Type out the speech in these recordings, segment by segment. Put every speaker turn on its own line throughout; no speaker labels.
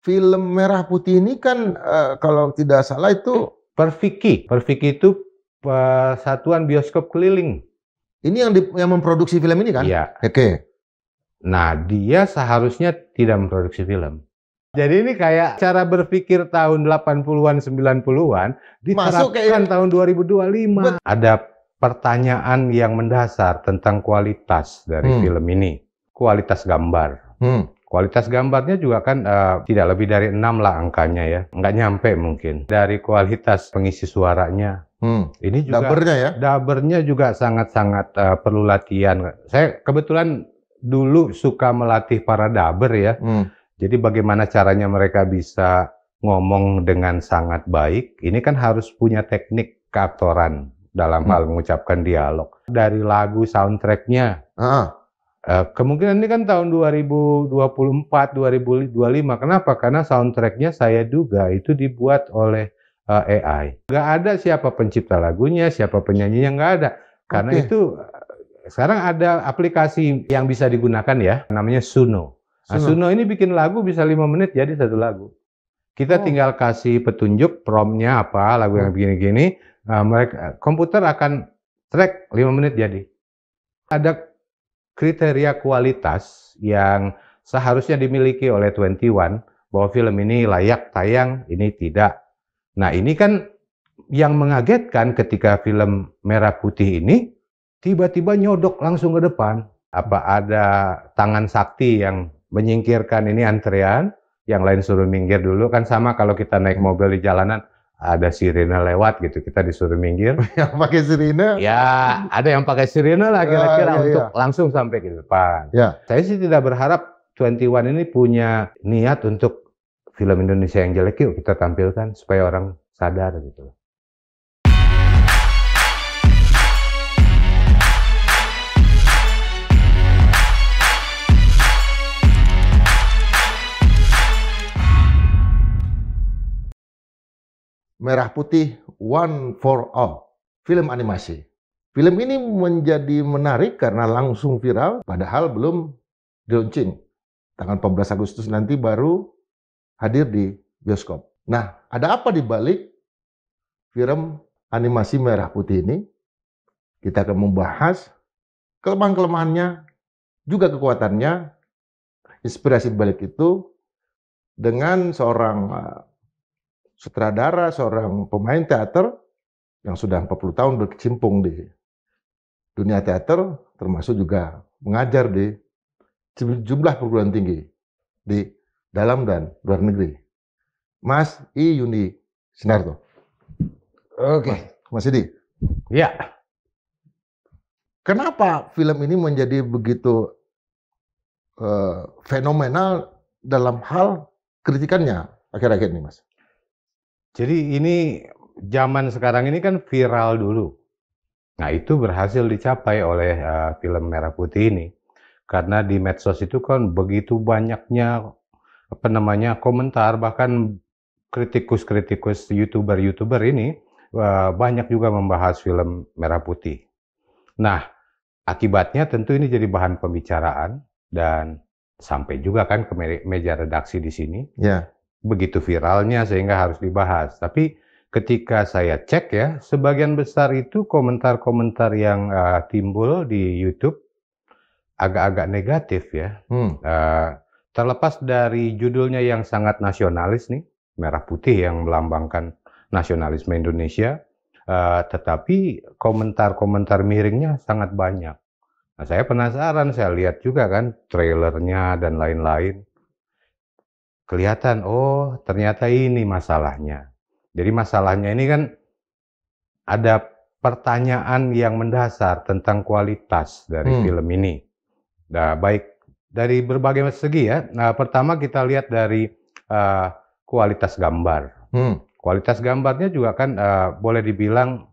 film Merah Putih ini kan, kalau tidak salah itu
Perfiki. Perfiki itu Persatuan Bioskop Keliling.
ini yang memproduksi film ini kan?
Iya.
Oke.
Nah, dia seharusnya tidak memproduksi film. Jadi ini kayak cara berpikir tahun 80-an, 90-an
Masuk
diterapkan
kayak
tahun 2025. Ada pertanyaan yang mendasar tentang kualitas dari film ini. Kualitas gambar. Kualitas gambarnya juga kan tidak lebih dari 6 lah angkanya ya. Nggak nyampe mungkin. Dari kualitas pengisi suaranya. Ini juga
Dubbernya ya?
Dubbernya juga sangat-sangat perlu latihan. Saya kebetulan dulu suka melatih para dubber ya. Jadi bagaimana caranya mereka bisa ngomong dengan sangat baik. Ini kan harus punya teknik keaktoran dalam hal mengucapkan dialog. Dari lagu soundtracknya. Kemungkinan ini kan tahun 2024, 2025. Kenapa? Karena soundtracknya saya duga itu dibuat oleh AI. Nggak ada siapa pencipta lagunya, siapa penyanyinya, nggak ada. Karena itu sekarang ada aplikasi yang bisa digunakan ya, namanya Suno. Nah, Suno ini bikin lagu bisa 5 menit jadi satu lagu. Kita tinggal kasih petunjuk promptnya apa, lagu yang begini-gini, komputer akan track 5 menit jadi. Ada kriteria kualitas yang seharusnya dimiliki oleh 21 bahwa film ini layak tayang, ini tidak. Nah, ini kan yang mengagetkan ketika film Merah Putih ini tiba-tiba nyodok langsung ke depan. Apa ada tangan sakti yang menyingkirkan ini antrean, yang lain suruh minggir dulu, kan sama kalau kita naik mobil di jalanan, ada sirine lewat gitu, kita disuruh minggir.
Yang pakai sirine?
Ya, ada yang pakai sirine lah kira-kira untuk langsung sampai ke depan. Saya sih tidak berharap 21 ini punya niat untuk film Indonesia yang jelek, yuk kita tampilkan supaya orang sadar gitu.
Merah Putih One for All, film animasi. Film ini menjadi menarik karena langsung viral, padahal belum di-launching. Tanggal 14 Agustus nanti baru hadir di bioskop. Nah, ada apa di balik film animasi Merah Putih ini? Kita akan membahas kelemahan-kelemahannya, juga kekuatannya, inspirasi balik itu dengan seorang sutradara, seorang pemain teater yang sudah 40 tahun berkecimpung di dunia teater, termasuk juga mengajar di sejumlah perguruan tinggi di dalam dan luar negeri. Mas I. Yuni Sinarto. Oke, Mas Idi.
Ya.
Kenapa film ini menjadi begitu fenomenal dalam hal kritikannya akhir-akhir ini, Mas?
Jadi ini zaman sekarang ini kan viral dulu. Nah, itu berhasil dicapai oleh film Merah Putih ini. Karena di medsos itu kan begitu banyaknya komentar, bahkan kritikus-kritikus YouTuber ini banyak juga membahas film Merah Putih. Nah, akibatnya tentu ini jadi bahan pembicaraan dan sampai juga kan ke meja redaksi di sini. Begitu viralnya sehingga harus dibahas. Tapi ketika saya cek ya, sebagian besar itu komentar-komentar yang timbul di YouTube agak-agak negatif ya. Terlepas dari judulnya yang sangat nasionalis nih, Merah Putih yang melambangkan nasionalisme Indonesia, tetapi komentar-komentar miringnya sangat banyak. Nah, saya penasaran, saya lihat juga kan trailernya dan lain-lain. Kelihatan, oh ternyata ini masalahnya. Jadi masalahnya ini kan ada pertanyaan yang mendasar tentang kualitas dari film ini. Nah, baik dari berbagai segi ya. Nah, pertama kita lihat dari kualitas gambar. Kualitas gambarnya juga kan boleh dibilang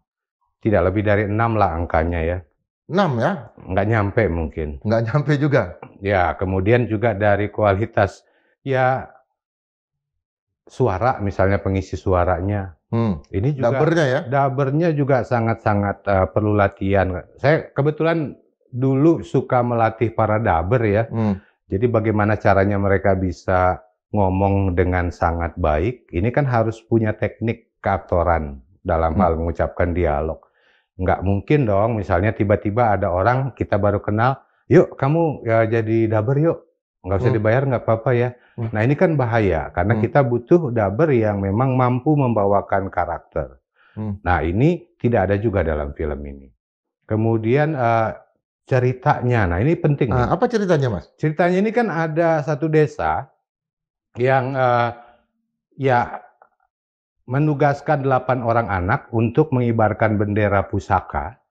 tidak lebih dari 6 lah angkanya ya.
6 ya?
Nggak nyampe mungkin.
Nggak nyampe juga?
Ya, kemudian juga dari kualitas ya suara, misalnya pengisi suaranya. Ini juga
dubbernya ya?
Dubbernya juga sangat-sangat perlu latihan. Saya kebetulan dulu suka melatih para dubber ya. Jadi bagaimana caranya mereka bisa ngomong dengan sangat baik, ini kan harus punya teknik keaktoran dalam hal mengucapkan dialog. Nggak mungkin dong, misalnya tiba-tiba ada orang kita baru kenal, yuk kamu ya jadi dubber yuk, nggak usah dibayar nggak apa-apa ya. Nah ini kan bahaya, karena kita butuh dubber yang memang mampu membawakan karakter. Nah ini tidak ada juga dalam film ini. Kemudian ceritanya, nah ini penting nih.
Apa ceritanya, Mas?
Ceritanya ini kan ada satu desa yang ya menugaskan 8 orang anak untuk mengibarkan bendera pusaka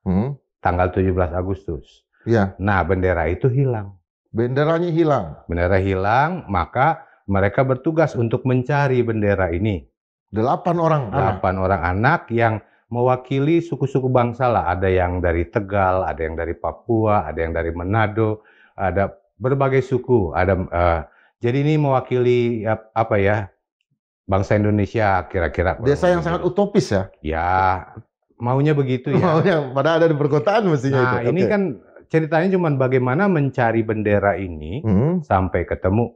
tanggal 17 Agustus.
Iya.
Nah, bendera itu hilang.
Benderanya hilang.
Bendera hilang, maka mereka bertugas untuk mencari bendera ini.
8 orang anak.
8 orang anak yang mewakili suku-suku bangsa lah. Ada yang dari Tegal, ada yang dari Papua, ada yang dari Manado, ada berbagai suku. Jadi ini mewakili apa ya, bangsa Indonesia kira-kira.
Desa yang sangat utopis ya?
Ya, maunya begitu ya.
Maunya, padahal ada di perkotaan mestinya itu.
Nah, ini kan ceritanya cuma bagaimana mencari bendera ini sampai ketemu.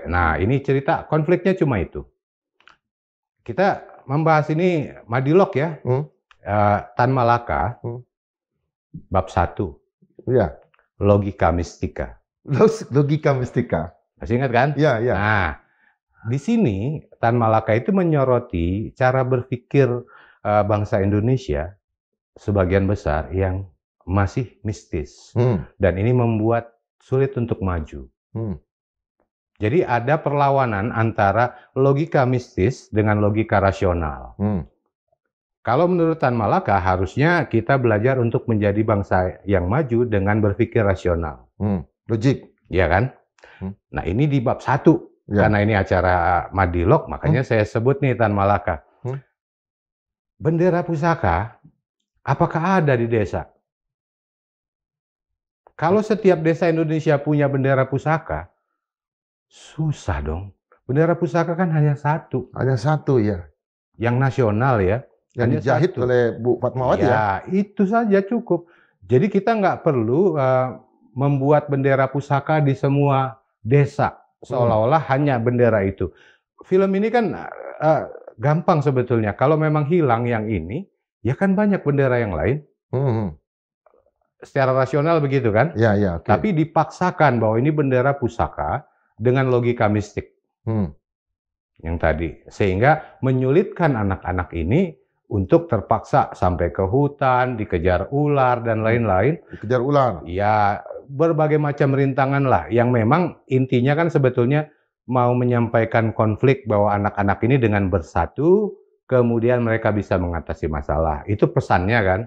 Nah, ini cerita konfliknya cuma itu. Kita membahas ini Madilog ya, Tan Malaka, bab 1.
Iya.
Logika mistika.
Logika mistika.
Masih ingat kan?
Iya, iya.
Nah, di sini Tan Malaka itu menyoroti cara berpikir bangsa Indonesia sebagian besar yang masih mistis. Dan ini membuat sulit untuk maju. Jadi ada perlawanan antara logika mistis dengan logika rasional. Kalau menurut Tan Malaka, harusnya kita belajar untuk menjadi bangsa yang maju dengan berpikir rasional.
Logik.
Iya kan? Nah ini di bab 1. Karena ini acara Madilog, makanya saya sebut nih Tan Malaka. Bendera pusaka, apakah ada di desa? Kalau setiap desa Indonesia punya bendera pusaka, susah dong. Bendera pusaka kan hanya satu.
Hanya satu ya.
Yang nasional ya.
Yang dijahit oleh Bu Fatmawati ya.
Ya, itu saja cukup. Jadi kita nggak perlu membuat bendera pusaka di semua desa. Seolah-olah hanya bendera itu. Film ini kan gampang sebetulnya. Kalau memang hilang yang ini, ya kan banyak bendera yang lain. Secara rasional begitu kan?
Ya, ya. Okay.
Tapi dipaksakan bahwa ini bendera pusaka dengan logika mistik. Yang tadi. Sehingga menyulitkan anak-anak ini untuk terpaksa sampai ke hutan, dikejar ular, dan lain-lain.
Dikejar ular?
Ya, berbagai macam rintangan lah. Yang memang intinya kan sebetulnya mau menyampaikan konflik bahwa anak-anak ini dengan bersatu, kemudian mereka bisa mengatasi masalah. Itu pesannya kan.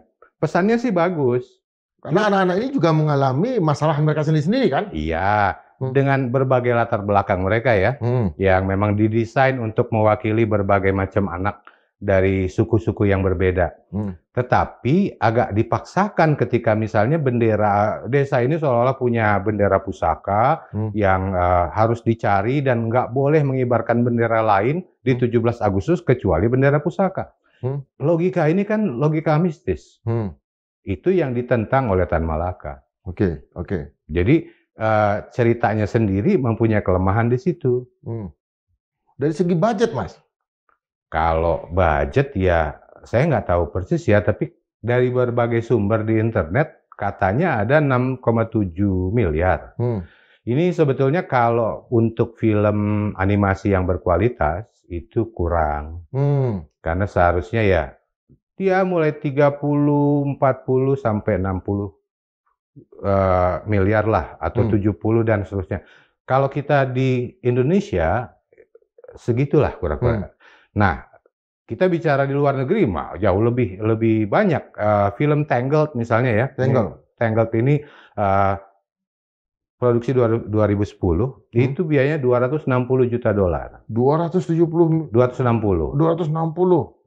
Pesannya sih bagus.
Karena anak-anak ini juga mengalami masalah mereka sendiri-sendiri kan?
Iya, dengan berbagai latar belakang mereka ya, yang memang didesain untuk mewakili berbagai macam anak dari suku-suku yang berbeda. Tetapi agak dipaksakan ketika misalnya bendera desa ini seolah-olah punya bendera pusaka yang harus dicari dan nggak boleh mengibarkan bendera lain di 17 Agustus kecuali bendera pusaka. Logika ini kan logika mistis. Itu yang ditentang oleh Tan Malaka.
Oke.
Jadi ceritanya sendiri mempunyai kelemahan di situ.
Dari segi budget, Mas?
Kalau budget ya saya nggak tahu persis ya, tapi dari berbagai sumber di internet katanya ada 6,7 miliar. Ini sebetulnya kalau untuk film animasi yang berkualitas itu kurang. Karena seharusnya ya dia mulai 30, 40 sampai 60 miliar lah, atau 70 dan seterusnya. Kalau kita di Indonesia segitulah kurang-kurang. Nah, kita bicara di luar negeri mah jauh lebih banyak. Film Tangled misalnya ya. Tangled ini produksi 2010, itu biayanya $260 juta.
260.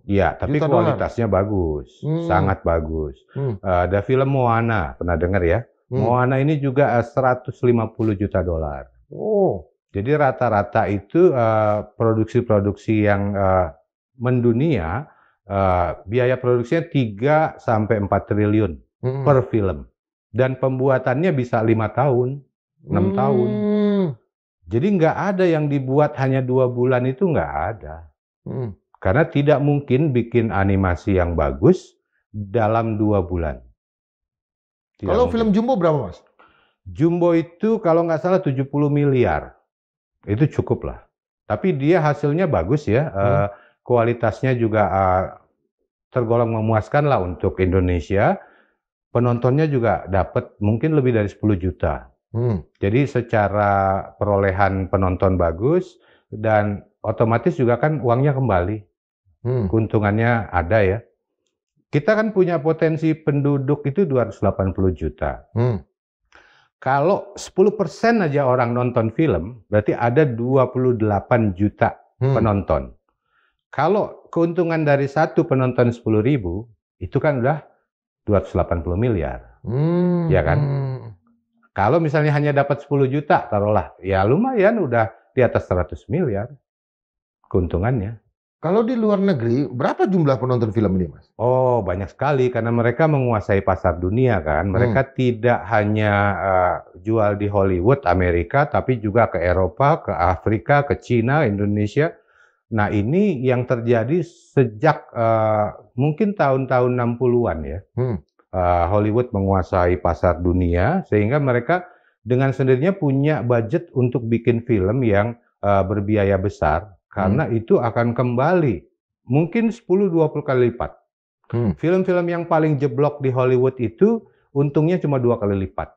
Iya, tapi kualitasnya bagus, sangat bagus. Ada film Moana, pernah dengar ya? Moana ini juga $150 juta. Jadi rata-rata itu produksi-produksi yang mendunia, biaya produksinya 3-4 triliun per film. Dan pembuatannya bisa 5 tahun, 6 tahun. Jadi nggak ada yang dibuat hanya 2 bulan itu nggak ada.
Hmm.
Karena tidak mungkin bikin animasi yang bagus dalam 2 bulan. Tidak
Kalau
mungkin.
film Jumbo berapa, Mas?
Jumbo itu kalau nggak salah 70 miliar. Itu cukup lah. Tapi dia hasilnya bagus ya, kualitasnya juga tergolong memuaskan lah untuk Indonesia. Penontonnya juga dapat mungkin lebih dari 10 juta. Jadi secara perolehan penonton bagus dan otomatis juga kan uangnya kembali. Keuntungannya ada ya. Kita kan punya potensi penduduk itu 280 juta. Kalau 10% aja orang nonton film, berarti ada 28 juta penonton. Kalau keuntungan dari satu penonton 10.000, itu kan udah 280 miliar. Ya kan? Kalau misalnya hanya dapat 10 juta, taruhlah, ya lumayan udah di atas 100 miliar keuntungannya.
Kalau di luar negeri, berapa jumlah penonton film ini, Mas?
Oh, banyak sekali karena mereka menguasai pasar dunia kan. Mereka tidak hanya jual di Hollywood, Amerika, tapi juga ke Eropa, ke Afrika, ke Cina, Indonesia. Nah, ini yang terjadi sejak mungkin tahun-tahun 60-an ya. Hollywood menguasai pasar dunia sehingga mereka dengan sendirinya punya budget untuk bikin film yang berbiaya besar karena itu akan kembali mungkin 10-20 kali lipat. Film-film yang paling jeblok di Hollywood itu untungnya cuma 2 kali lipat.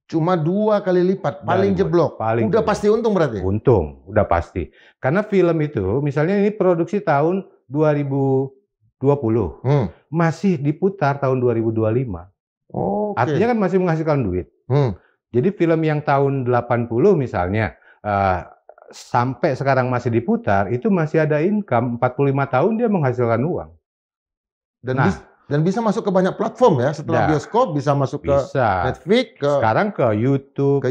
Cuma 2 kali lipat, paling jeblok. Udah pasti untung berarti?
Untung, udah pasti. Karena film itu, misalnya ini produksi tahun 2020, masih diputar tahun 2025. Artinya kan masih menghasilkan duit. Jadi film yang tahun 80 misalnya, sampai sekarang masih diputar, itu masih ada income, 45 tahun dia menghasilkan uang.
Dan bisa masuk ke banyak platform ya, setelah bioskop bisa masuk ke Netflix,
sekarang ke YouTube,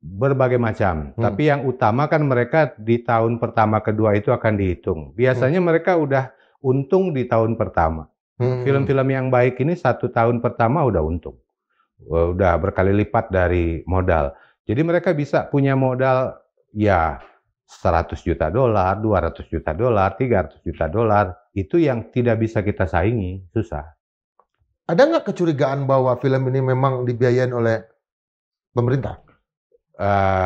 berbagai macam. Tapi yang utama kan mereka di tahun pertama kedua itu akan dihitung. Biasanya mereka udah untung di tahun pertama. Film-film yang baik ini 1 tahun pertama udah untung, udah berkali lipat dari modal. Jadi mereka bisa punya modal ya $100 juta, $200 juta, $300 juta, itu yang tidak bisa kita saingi, susah.
Ada nggak kecurigaan bahwa film ini memang dibiayain oleh pemerintah?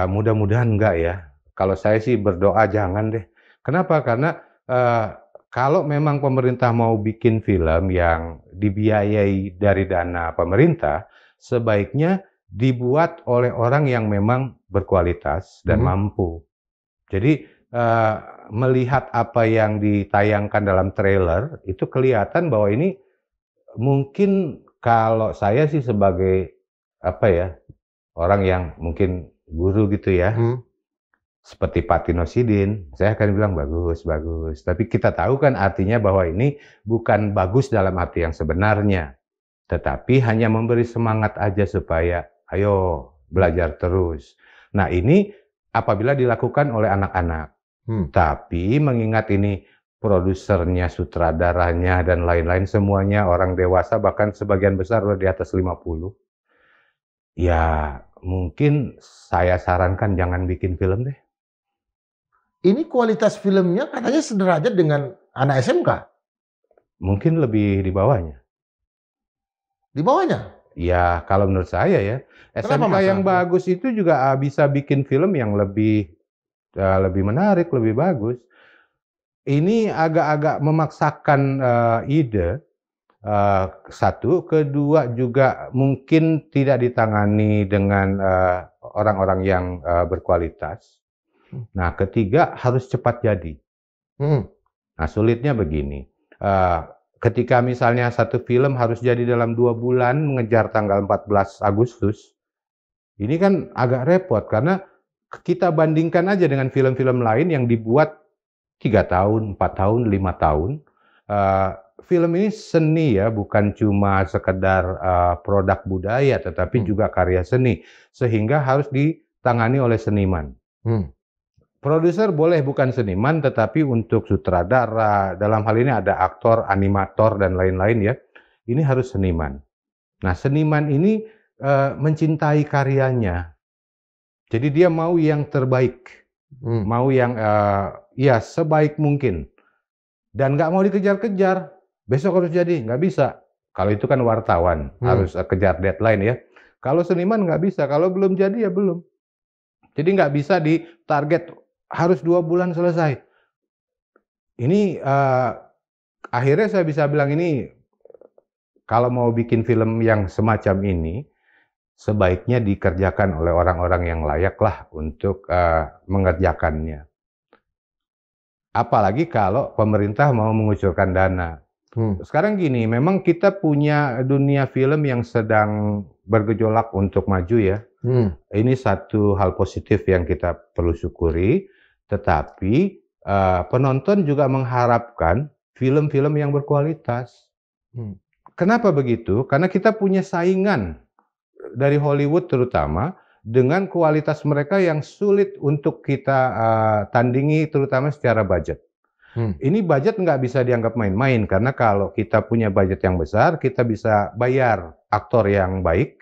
Mudah-mudahan enggak ya. Kalau saya sih berdoa jangan deh. Kenapa? Karena kalau memang pemerintah mau bikin film yang dibiayai dari dana pemerintah, sebaiknya dibuat oleh orang yang memang berkualitas dan mampu. Jadi melihat apa yang ditayangkan dalam trailer, itu kelihatan bahwa ini mungkin kalau saya sih sebagai orang yang mungkin guru gitu ya, seperti Pak Tino Sidin, saya akan bilang bagus, bagus. Tapi kita tahu kan artinya bahwa ini bukan bagus dalam arti yang sebenarnya, tetapi hanya memberi semangat aja supaya ayo belajar terus. Nah ini apabila dilakukan oleh anak-anak, tapi mengingat ini produsernya, sutradaranya, dan lain-lain semuanya orang dewasa, bahkan sebagian besar udah di atas 50, ya mungkin saya sarankan jangan bikin film deh.
Ini kualitas filmnya katanya sederajat dengan anak SMK.
Mungkin lebih di bawahnya.
Di bawahnya?
Ya kalau menurut saya ya. SMK yang bagus itu juga bisa bikin film yang lebih menarik, lebih bagus. Ini agak-agak memaksakan ide. Satu, kedua juga mungkin tidak ditangani dengan orang-orang yang berkualitas. Nah, ketiga harus cepat jadi. Nah, sulitnya begini. Ketika misalnya satu film harus jadi dalam 2 bulan mengejar tanggal 14 Agustus, ini kan agak repot karena kita bandingkan aja dengan film-film lain yang dibuat 3 tahun, 4 tahun, 5 tahun. Film ini seni ya, bukan cuma sekedar produk budaya, tetapi juga karya seni. Sehingga harus ditangani oleh seniman. Produser boleh bukan seniman, tetapi untuk sutradara, dalam hal ini ada aktor, animator, dan lain-lain ya, ini harus seniman. Nah, seniman ini mencintai karyanya. Jadi dia mau yang terbaik, mau yang ya sebaik mungkin, dan nggak mau dikejar-kejar. Besok harus jadi, nggak bisa. Kalau itu kan wartawan, harus kejar deadline ya. Kalau seniman nggak bisa, kalau belum jadi ya belum. Jadi nggak bisa ditarget harus 2 bulan selesai. Ini akhirnya saya bisa bilang ini kalau mau bikin film yang semacam ini, sebaiknya dikerjakan oleh orang-orang yang layak lah untuk mengerjakannya. Apalagi kalau pemerintah mau mengucurkan dana. Sekarang gini, memang kita punya dunia film yang sedang bergejolak untuk maju ya. Ini satu hal positif yang kita perlu syukuri, tetapi penonton juga mengharapkan film-film yang berkualitas. Kenapa begitu? Karena kita punya saingan dari Hollywood terutama dengan kualitas mereka yang sulit untuk kita tandingi terutama secara budget. Ini budget nggak bisa dianggap main-main karena kalau kita punya budget yang besar, kita bisa bayar aktor yang baik,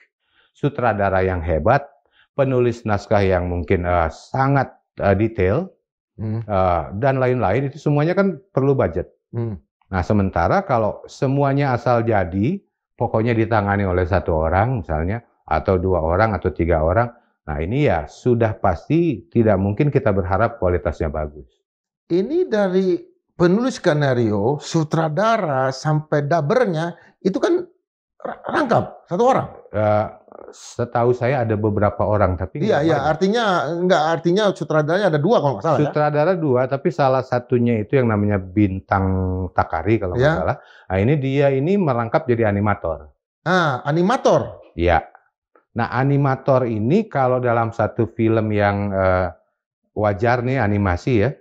sutradara yang hebat, penulis naskah yang mungkin sangat detail, dan lain-lain, itu semuanya kan perlu budget. Nah, sementara kalau semuanya asal jadi, pokoknya ditangani oleh 1 orang misalnya, atau 2 orang, atau 3 orang, nah ini ya sudah pasti tidak mungkin kita berharap kualitasnya bagus.
Ini dari penulis skenario, sutradara, sampai dabernya, itu kan rangkap 1 orang.
Setahu saya ada beberapa orang, tapi
Iya, artinya sutradaranya ada 2 kalau nggak salah.
Sutradara 2, tapi salah satunya itu yang namanya Bintang Takari kalau nggak salah. Nah, dia ini merangkap jadi animator.
Animator.
Iya. Nah, animator ini kalau dalam satu film yang wajar nih animasi ya,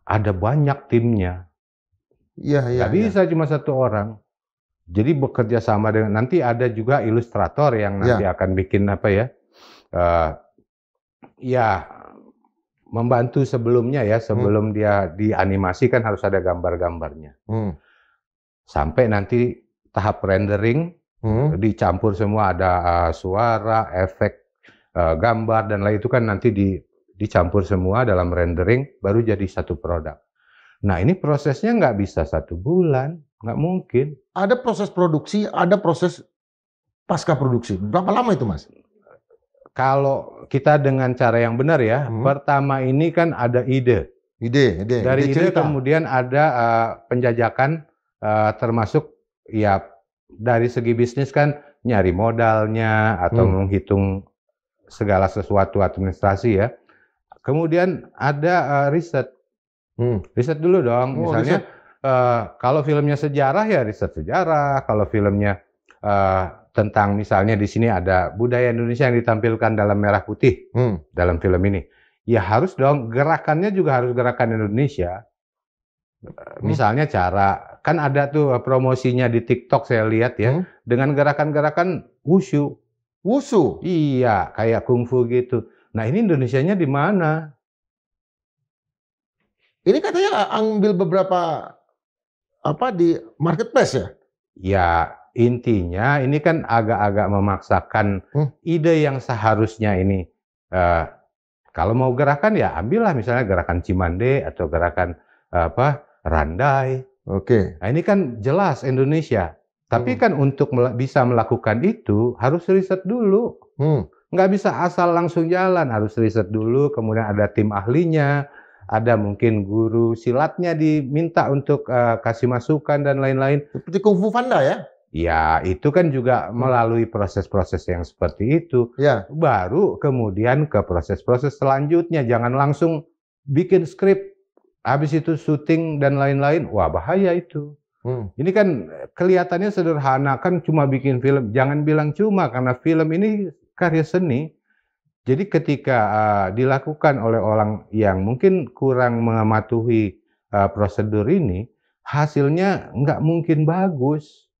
ada banyak timnya. Nggak bisa cuma 1 orang. Jadi bekerja sama dengan, nanti ada juga ilustrator yang nanti akan bikin apa ya, membantu sebelumnya ya, sebelum dia dianimasi kan harus ada gambar-gambarnya. Sampai nanti tahap rendering, dicampur semua, ada suara, efek, gambar, dan lain itu kan nanti dicampur semua dalam rendering, baru jadi satu produk. Nah, ini prosesnya nggak bisa 1 bulan, nggak mungkin.
Ada proses produksi, ada proses pasca produksi. Berapa lama itu, Mas?
Kalau kita dengan cara yang benar ya, pertama ini kan ada ide. Dari ide kemudian ada penjajakan, termasuk ya dari segi bisnis kan nyari modalnya atau menghitung segala sesuatu administrasi ya. Kemudian ada riset. Riset dulu dong, misalnya kalau filmnya sejarah ya riset sejarah, kalau filmnya tentang misalnya di sini ada budaya Indonesia yang ditampilkan dalam merah putih dalam film ini, ya harus dong gerakannya juga harus gerakan Indonesia. Misalnya cara, kan ada tuh promosinya di TikTok saya lihat ya, dengan gerakan-gerakan wushu.
Wushu?
Iya, kayak kungfu gitu. Nah, ini Indonesianya di mana?
Ini katanya ambil beberapa di marketplace ya?
Ya, intinya ini kan agak-agak memaksakan ide yang seharusnya ini. Kalau mau gerakan ya ambillah misalnya gerakan Cimande atau gerakan Randai. Nah, ini kan jelas Indonesia. Tapi kan untuk bisa melakukan itu harus riset dulu. Nggak bisa asal langsung jalan, harus riset dulu, kemudian ada tim ahlinya, ada mungkin guru silatnya diminta untuk kasih masukan dan lain-lain.
Seperti Kung Fu Panda ya?
Ya, itu kan juga melalui proses-proses yang seperti itu. Baru kemudian ke proses-proses selanjutnya. Jangan langsung bikin skrip, habis itu syuting dan lain-lain. Wah, bahaya itu. Ini kan kelihatannya sederhana, kan cuma bikin film. Jangan bilang cuma, karena film ini karya seni. Jadi ketika dilakukan oleh orang yang mungkin kurang mematuhi prosedur ini, hasilnya nggak mungkin bagus.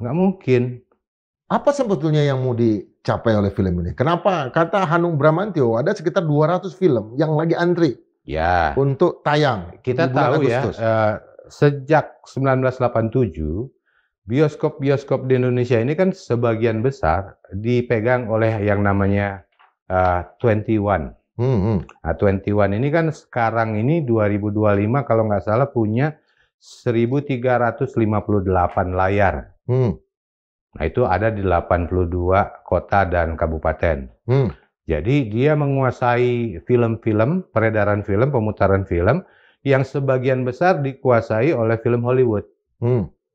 Nggak mungkin.
Apa sebetulnya yang mau dicapai oleh film ini? Kenapa? Kata Hanung Bramantyo, ada sekitar 200 film yang lagi antri untuk tayang.
Kita tahu Agustus. Ya, sejak 1987, bioskop-bioskop di Indonesia ini kan sebagian besar dipegang oleh yang namanya 21. Nah, 21 ini kan sekarang ini 2025 kalau nggak salah punya 1.358 layar. Nah, itu ada di 82 kota dan kabupaten. Jadi dia menguasai film-film, peredaran film, pemutaran film yang sebagian besar dikuasai oleh film Hollywood.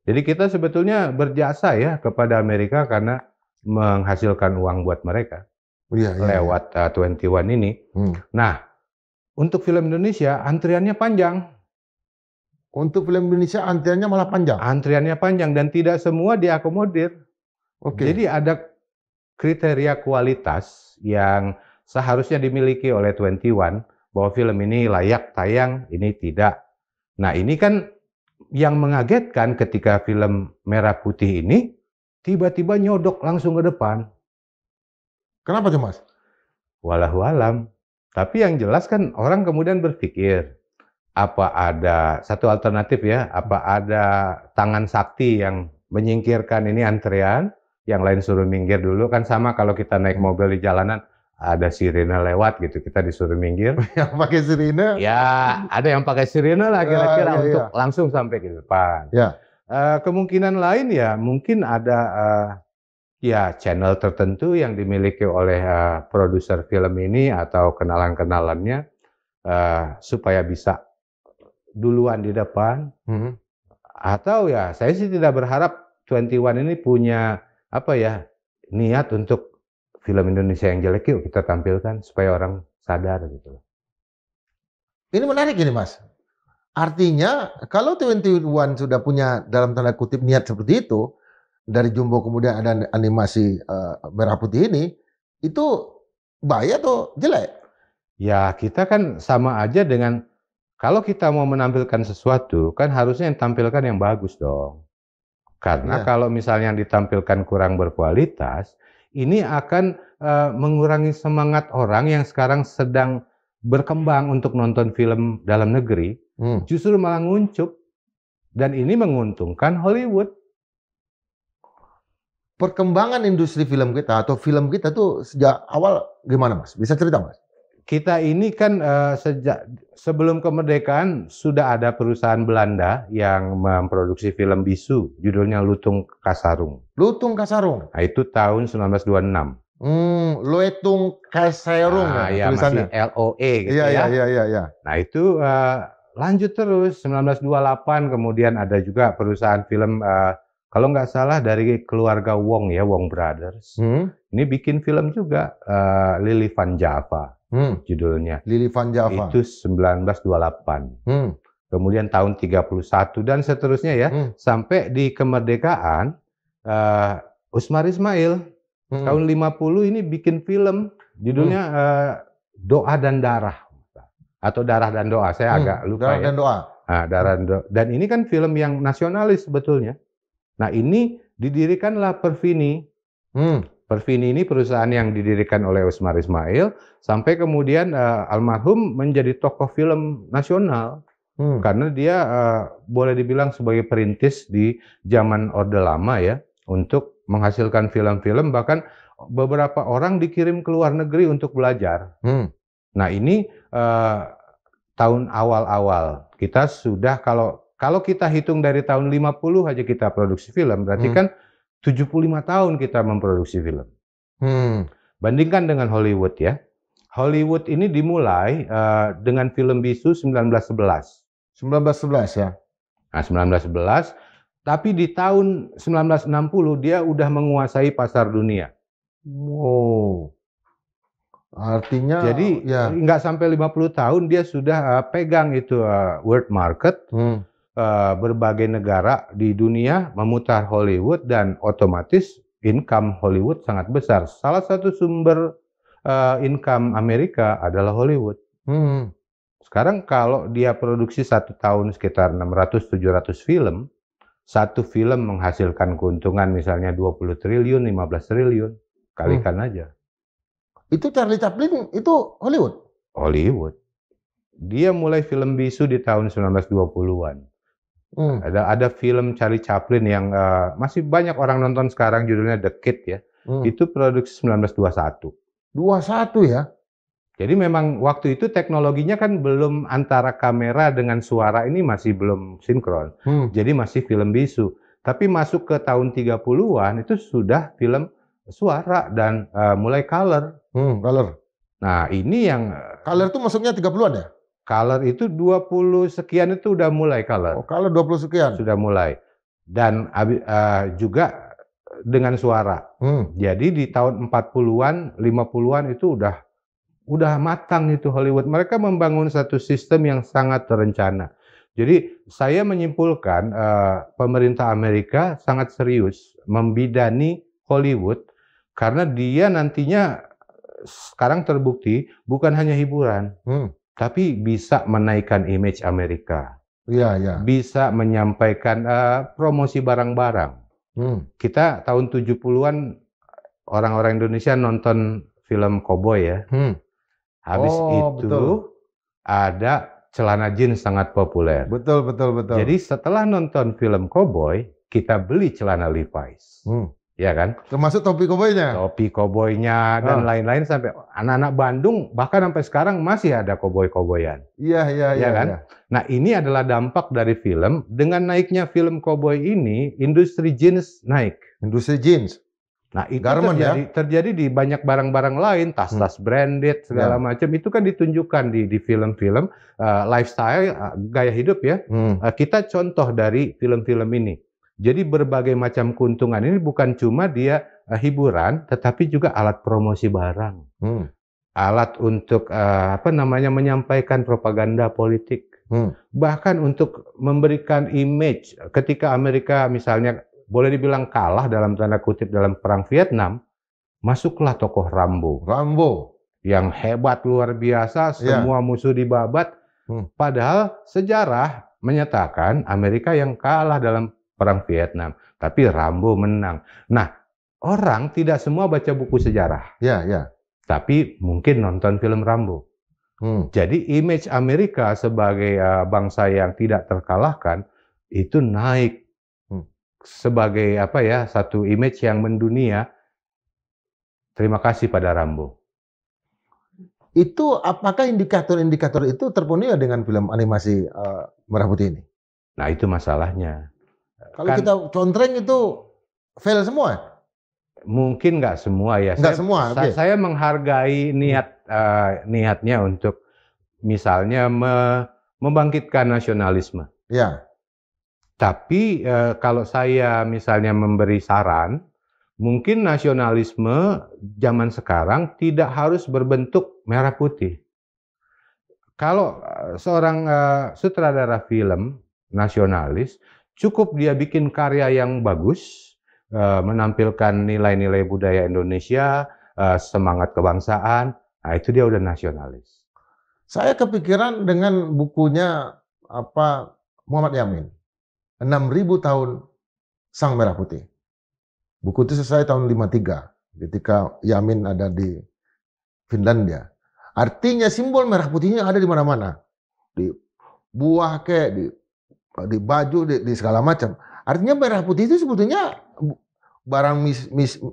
Jadi kita sebetulnya berjasa ya kepada Amerika karena menghasilkan uang buat mereka lewat 21 ini. Nah, untuk film Indonesia antriannya panjang.
Untuk film Indonesia antriannya malah panjang.
Antriannya panjang dan tidak semua diakomodir. Jadi ada kriteria kualitas yang seharusnya dimiliki oleh 21 bahwa film ini layak tayang, ini tidak. Nah, ini kan yang mengagetkan ketika film Merah Putih ini tiba-tiba nyodok langsung ke depan.
Kenapa tuh, Mas?
Walahu alam. Tapi yang jelas kan orang kemudian berpikir, apa ada satu alternatif ya, apa ada tangan sakti yang menyingkirkan ini antrean, yang lain suruh minggir dulu, kan sama kalau kita naik mobil di jalanan, ada sirine lewat gitu, kita disuruh minggir.
Yang pakai sirine?
Ya, ada yang pakai sirine lah kira-kira untuk langsung sampai ke depan. Kemungkinan lain ya, mungkin ada ya channel tertentu yang dimiliki oleh produser film ini atau kenalan-kenalannya supaya bisa duluan di depan. Atau ya saya sih tidak berharap 21 ini punya apa ya niat untuk film Indonesia yang jelek yuk kita tampilkan supaya orang sadar gitu.
Ini menarik ini, Mas. Artinya kalau 21 sudah punya dalam tanda kutip niat seperti itu, dari Jumbo kemudian ada animasi Merah Putih ini, itu baik atau jelek?
Ya kita kan sama aja dengan kalau kita mau menampilkan sesuatu kan harusnya yang tampilkan yang bagus dong. Karena kalau misalnya yang ditampilkan kurang berkualitas, ini akan mengurangi semangat orang yang sekarang sedang berkembang untuk nonton film dalam negeri, justru malah nguncup. Dan ini menguntungkan Hollywood.
Perkembangan industri film kita atau film kita tuh sejak awal gimana, Mas? Bisa cerita, Mas?
Kita ini kan sejak sebelum kemerdekaan sudah ada perusahaan Belanda yang memproduksi film bisu, judulnya Lutung Kasarung.
Lutung Kasarung?
Nah, itu tahun 1926.
Lutung Kasarung
ya masih LOE gitu ya.
Iya.
Nah, itu lanjut terus 1928 kemudian ada juga perusahaan film kalau nggak salah dari keluarga Wong ya, Wong Brothers. Ini bikin film juga Lili Van Java. Judulnya.
Lili Van Java.
Itu 1928. Kemudian tahun 31 dan seterusnya ya. Sampai di kemerdekaan Usmar Ismail tahun 50 ini bikin film judulnya Doa dan Darah atau Darah dan Doa. Saya agak lupa
Darah dan Doa.
Nah, Darah dan Doa. Dan ini kan film yang nasionalis sebetulnya. Nah, ini didirikanlah Perfini. Perfini ini perusahaan yang didirikan oleh Usmar Ismail sampai kemudian almarhum menjadi tokoh film nasional karena dia boleh dibilang sebagai perintis di zaman Orde Lama ya untuk menghasilkan film-film, bahkan beberapa orang dikirim ke luar negeri untuk belajar. Nah, ini tahun awal-awal kita sudah kalau kita hitung dari tahun 50 aja kita produksi film, berarti kan 75 tahun kita memproduksi film. Bandingkan dengan Hollywood ya. Hollywood ini dimulai dengan film bisu 1911.
1911 ya?
Nah, 1911, tapi di tahun 1960 dia udah menguasai pasar dunia.
Wow. Artinya
jadi nggak sampai 50 tahun dia sudah pegang itu world market. Berbagai negara di dunia memutar Hollywood dan otomatis income Hollywood sangat besar. Salah satu sumber income Amerika adalah Hollywood. Sekarang kalau dia produksi satu tahun sekitar 600-700 film, satu film menghasilkan keuntungan misalnya 20 triliun, 15 triliun, kalikan aja.
Itu Charlie Chaplin itu Hollywood?
Hollywood. Dia mulai film bisu di tahun 1920-an. Ada film Charlie Chaplin yang masih banyak orang nonton sekarang judulnya The Kid ya. Itu produksi 1921.
21 ya?
Jadi memang waktu itu teknologinya kan belum, antara kamera dengan suara ini masih belum sinkron. Jadi masih film bisu. Tapi masuk ke tahun 30-an itu sudah film suara dan mulai color.
Color.
Nah, ini yang
Color itu masuknya 30-an ya?
color itu 20 sekian itu udah mulai color.
Oh, color 20 sekian.
Sudah mulai. Dan juga dengan suara. Jadi di tahun 40-an, 50-an itu udah matang itu Hollywood. Mereka membangun satu sistem yang sangat terencana. Jadi saya menyimpulkan pemerintah Amerika sangat serius membidani Hollywood karena dia nantinya sekarang terbukti bukan hanya hiburan, tapi bisa menaikkan image Amerika.
Iya.
Bisa menyampaikan promosi barang-barang. Kita tahun 70-an orang-orang Indonesia nonton film koboi ya. Habis itu
betul.
ada celana jeans sangat populer.
Betul.
Jadi setelah nonton film koboi, kita beli celana Levi's. Ya kan?
Termasuk topi koboinya.
Topi koboinya dan lain-lain, sampai anak-anak Bandung bahkan sampai sekarang masih ada koboi-koboyan.
Iya
kan?
Iya.
Nah, ini adalah dampak dari film. Dengan naiknya film koboi ini, industri jeans naik.
Industri jeans.
Nah, itu
Garment,
terjadi di banyak barang-barang lain, tas-tas branded segala macam. Itu kan ditunjukkan di film-film lifestyle, gaya hidup ya. Kita contoh dari film-film ini. Jadi berbagai macam keuntungan ini bukan cuma dia hiburan, tetapi juga alat promosi barang. Alat untuk menyampaikan propaganda politik. Bahkan untuk memberikan image. Ketika Amerika misalnya boleh dibilang kalah dalam tanda kutip dalam perang Vietnam, masuklah tokoh Rambo. Yang hebat luar biasa, semua musuh dibabat. Padahal sejarah menyatakan Amerika yang kalah dalam perang Vietnam, tapi Rambo menang. Nah, orang tidak semua baca buku sejarah.
Ya.
Tapi mungkin nonton film Rambo. Jadi image Amerika sebagai bangsa yang tidak terkalahkan itu naik sebagai satu image yang mendunia. Terima kasih pada Rambo.
Itu apakah indikator-indikator itu terpenuhi dengan film animasi Merah Putih ini?
Nah, itu masalahnya.
Kalau kita contreng itu fail semua?
Mungkin nggak semua ya. Saya menghargai niatnya untuk misalnya membangkitkan nasionalisme.
Ya.
Tapi kalau saya misalnya memberi saran, mungkin nasionalisme zaman sekarang tidak harus berbentuk merah putih. Kalau seorang sutradara film nasionalis, cukup dia bikin karya yang bagus, menampilkan nilai-nilai budaya Indonesia, semangat kebangsaan, nah itu dia udah nasionalis.
Saya kepikiran dengan bukunya Muhammad Yamin, 6.000 tahun Sang Merah Putih. Buku itu selesai tahun 53, ketika Yamin ada di Finlandia. Artinya simbol merah putihnya ada di mana-mana, di buah di baju, di segala macam. Artinya merah putih itu sebetulnya barang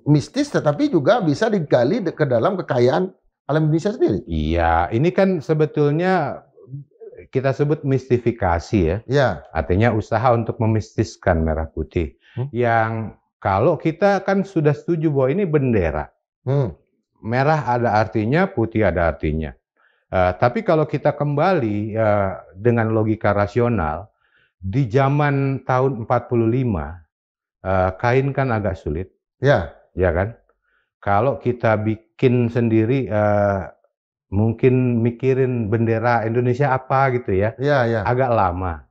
mistis, tetapi juga bisa digali ke dalam kekayaan alam Indonesia sendiri.
Iya, ini kan sebetulnya kita sebut mistifikasi ya.
Ya.
Artinya usaha untuk memistiskan merah putih. Yang kalau kita kan sudah setuju bahwa ini bendera. Merah ada artinya, putih ada artinya. Tapi kalau kita kembali dengan logika rasional, di zaman tahun 45, kain kan agak sulit.
Ya
kan? Kalau kita bikin sendiri, mungkin mikirin bendera Indonesia apa gitu ya. Agak lama.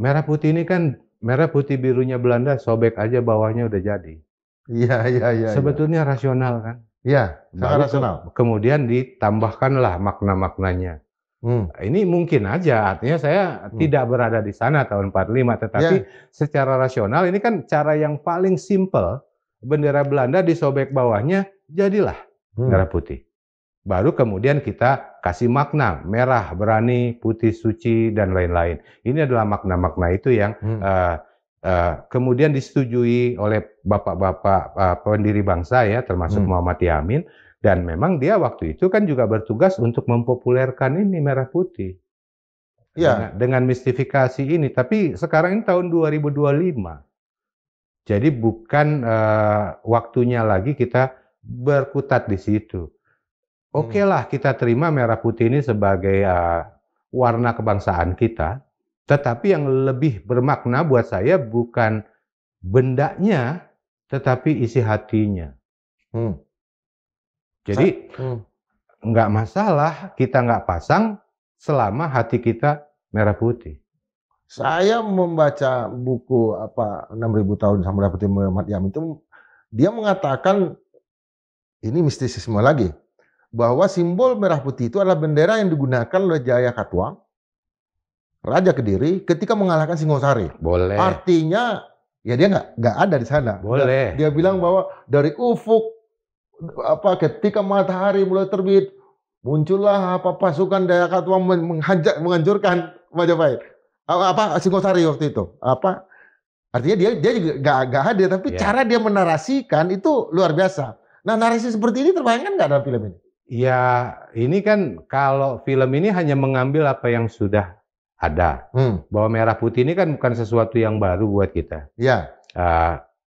Merah putih ini kan, merah putih birunya Belanda, sobek aja bawahnya udah jadi.
Iya.
Sebetulnya rasional kan?
Iya, sangat rasional.
Kemudian ditambahkanlah makna-maknanya. Ini mungkin aja, artinya saya tidak berada di sana tahun 45, tetapi secara rasional ini kan cara yang paling simpel. Bendera Belanda disobek bawahnya, jadilah merah putih. Baru kemudian kita kasih makna, merah berani, putih suci, dan lain-lain. Ini adalah makna-makna itu yang kemudian disetujui oleh bapak-bapak pendiri bangsa ya, termasuk Muhammad Yamin. Dan memang dia waktu itu kan juga bertugas untuk mempopulerkan ini merah putih.
Ya,
Dengan mistifikasi ini. Tapi sekarang ini tahun 2025. Jadi bukan waktunya lagi kita berkutat di situ. Oke lah, kita terima merah putih ini sebagai warna kebangsaan kita. Tetapi yang lebih bermakna buat saya bukan bendanya, tetapi isi hatinya.
Hmm.
Jadi nggak masalah kita nggak pasang selama hati kita merah putih.
Saya membaca buku 6.000 tahun sama Merah Putih Muhammad Yamin itu, dia mengatakan, ini mistisisme lagi, bahwa simbol merah putih itu adalah bendera yang digunakan oleh Jaya Katuang, Raja Kediri, ketika mengalahkan Singosari.
Boleh.
Artinya, ya dia nggak ada di sana.
Boleh.
Dia bilang bahwa dari ufuk, ketika matahari mulai terbit, muncullah pasukan Jaya Katuang menghancurkan Majapahit. Singosari waktu itu. Artinya dia juga nggak hadir, tapi cara dia menarasikan itu luar biasa. Nah, narasi seperti ini terbayangkan nggak dalam film ini?
Ya, ini kan kalau film ini hanya mengambil apa yang sudah ada. Bahwa merah putih ini kan bukan sesuatu yang baru buat kita.
Ya.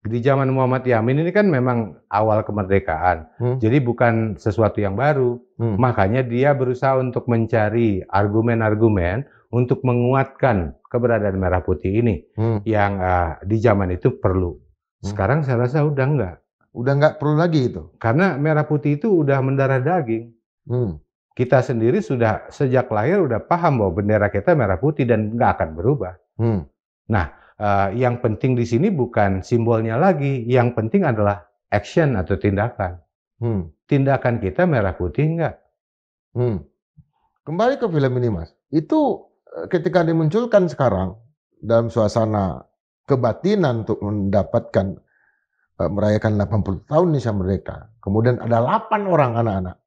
Di zaman Muhammad Yamin ini kan memang awal kemerdekaan. Jadi bukan sesuatu yang baru. Makanya dia berusaha untuk mencari argumen-argumen untuk menguatkan keberadaan merah putih ini yang di zaman itu perlu. Sekarang saya rasa udah enggak.
Udah nggak perlu lagi itu.
Karena merah putih itu udah mendarah daging. Kita sendiri sudah sejak lahir udah paham bahwa bendera kita merah putih dan nggak akan berubah. Nah, yang penting di sini bukan simbolnya lagi. Yang penting adalah action atau tindakan. Tindakan kita merah putih enggak.
Kembali ke film ini, Mas. Itu ketika dimunculkan sekarang dalam suasana kebatinan untuk mendapatkan merayakan 80 tahun Indonesia Merdeka. Kemudian ada 8 orang anak-anak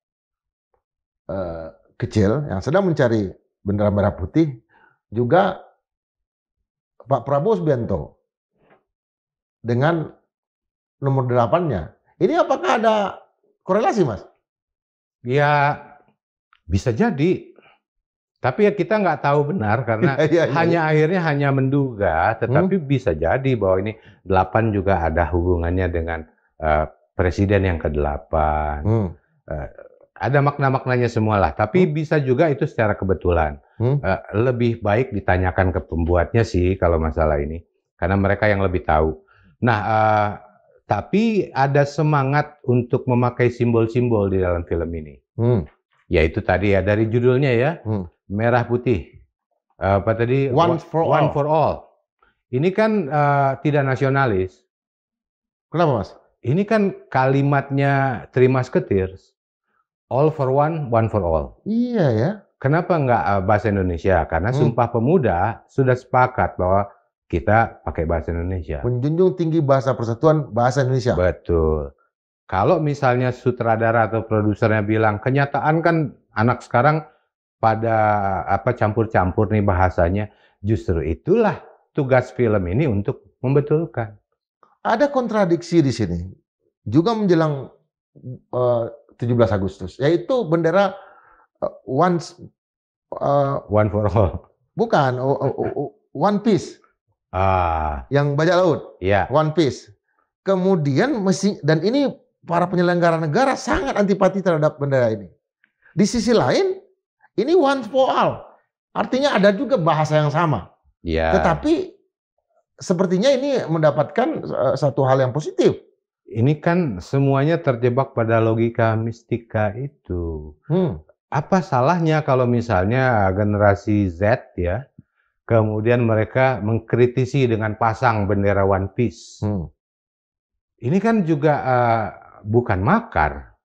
kecil yang sedang mencari bendera merah putih, juga Pak Prabowo Subianto dengan nomor 8-nya. Ini apakah ada korelasi, Mas?
Ya, bisa jadi. Tapi ya kita nggak tahu benar karena akhirnya hanya menduga, tetapi bisa jadi bahwa ini 8 juga ada hubungannya dengan presiden yang ke-8. Ada makna-maknanya semua lah, tapi bisa juga itu secara kebetulan. Lebih baik ditanyakan ke pembuatnya sih kalau masalah ini, karena mereka yang lebih tahu. Nah, tapi ada semangat untuk memakai simbol-simbol di dalam film ini. Yaitu tadi ya dari judulnya ya. Merah putih, apa tadi?
One for all.
Ini kan tidak nasionalis.
Kenapa, Mas?
Ini kan kalimatnya Three Musketeers. All for one for all.
Iya ya.
Kenapa nggak bahasa Indonesia? Karena Sumpah Pemuda sudah sepakat bahwa kita pakai bahasa Indonesia.
Menjunjung tinggi bahasa persatuan, bahasa Indonesia.
Betul. Kalau misalnya sutradara atau produsernya bilang, kenyataan kan anak sekarang pada campur-campur nih bahasanya, justru itulah tugas film ini untuk membetulkan.
Ada kontradiksi di sini juga menjelang 17 Agustus, yaitu bendera one
for all.
Bukan, One Piece. Yang bajak laut. One Piece. Kemudian dan ini para penyelenggara negara sangat antipati terhadap bendera ini. Di sisi lain, ini one for all. Artinya ada juga bahasa yang sama. Tetapi sepertinya ini mendapatkan satu hal yang positif.
Ini kan semuanya terjebak pada logika mistika itu. Apa salahnya kalau misalnya generasi Z ya, kemudian mereka mengkritisi dengan pasang bendera One Piece. Ini kan juga bukan makar.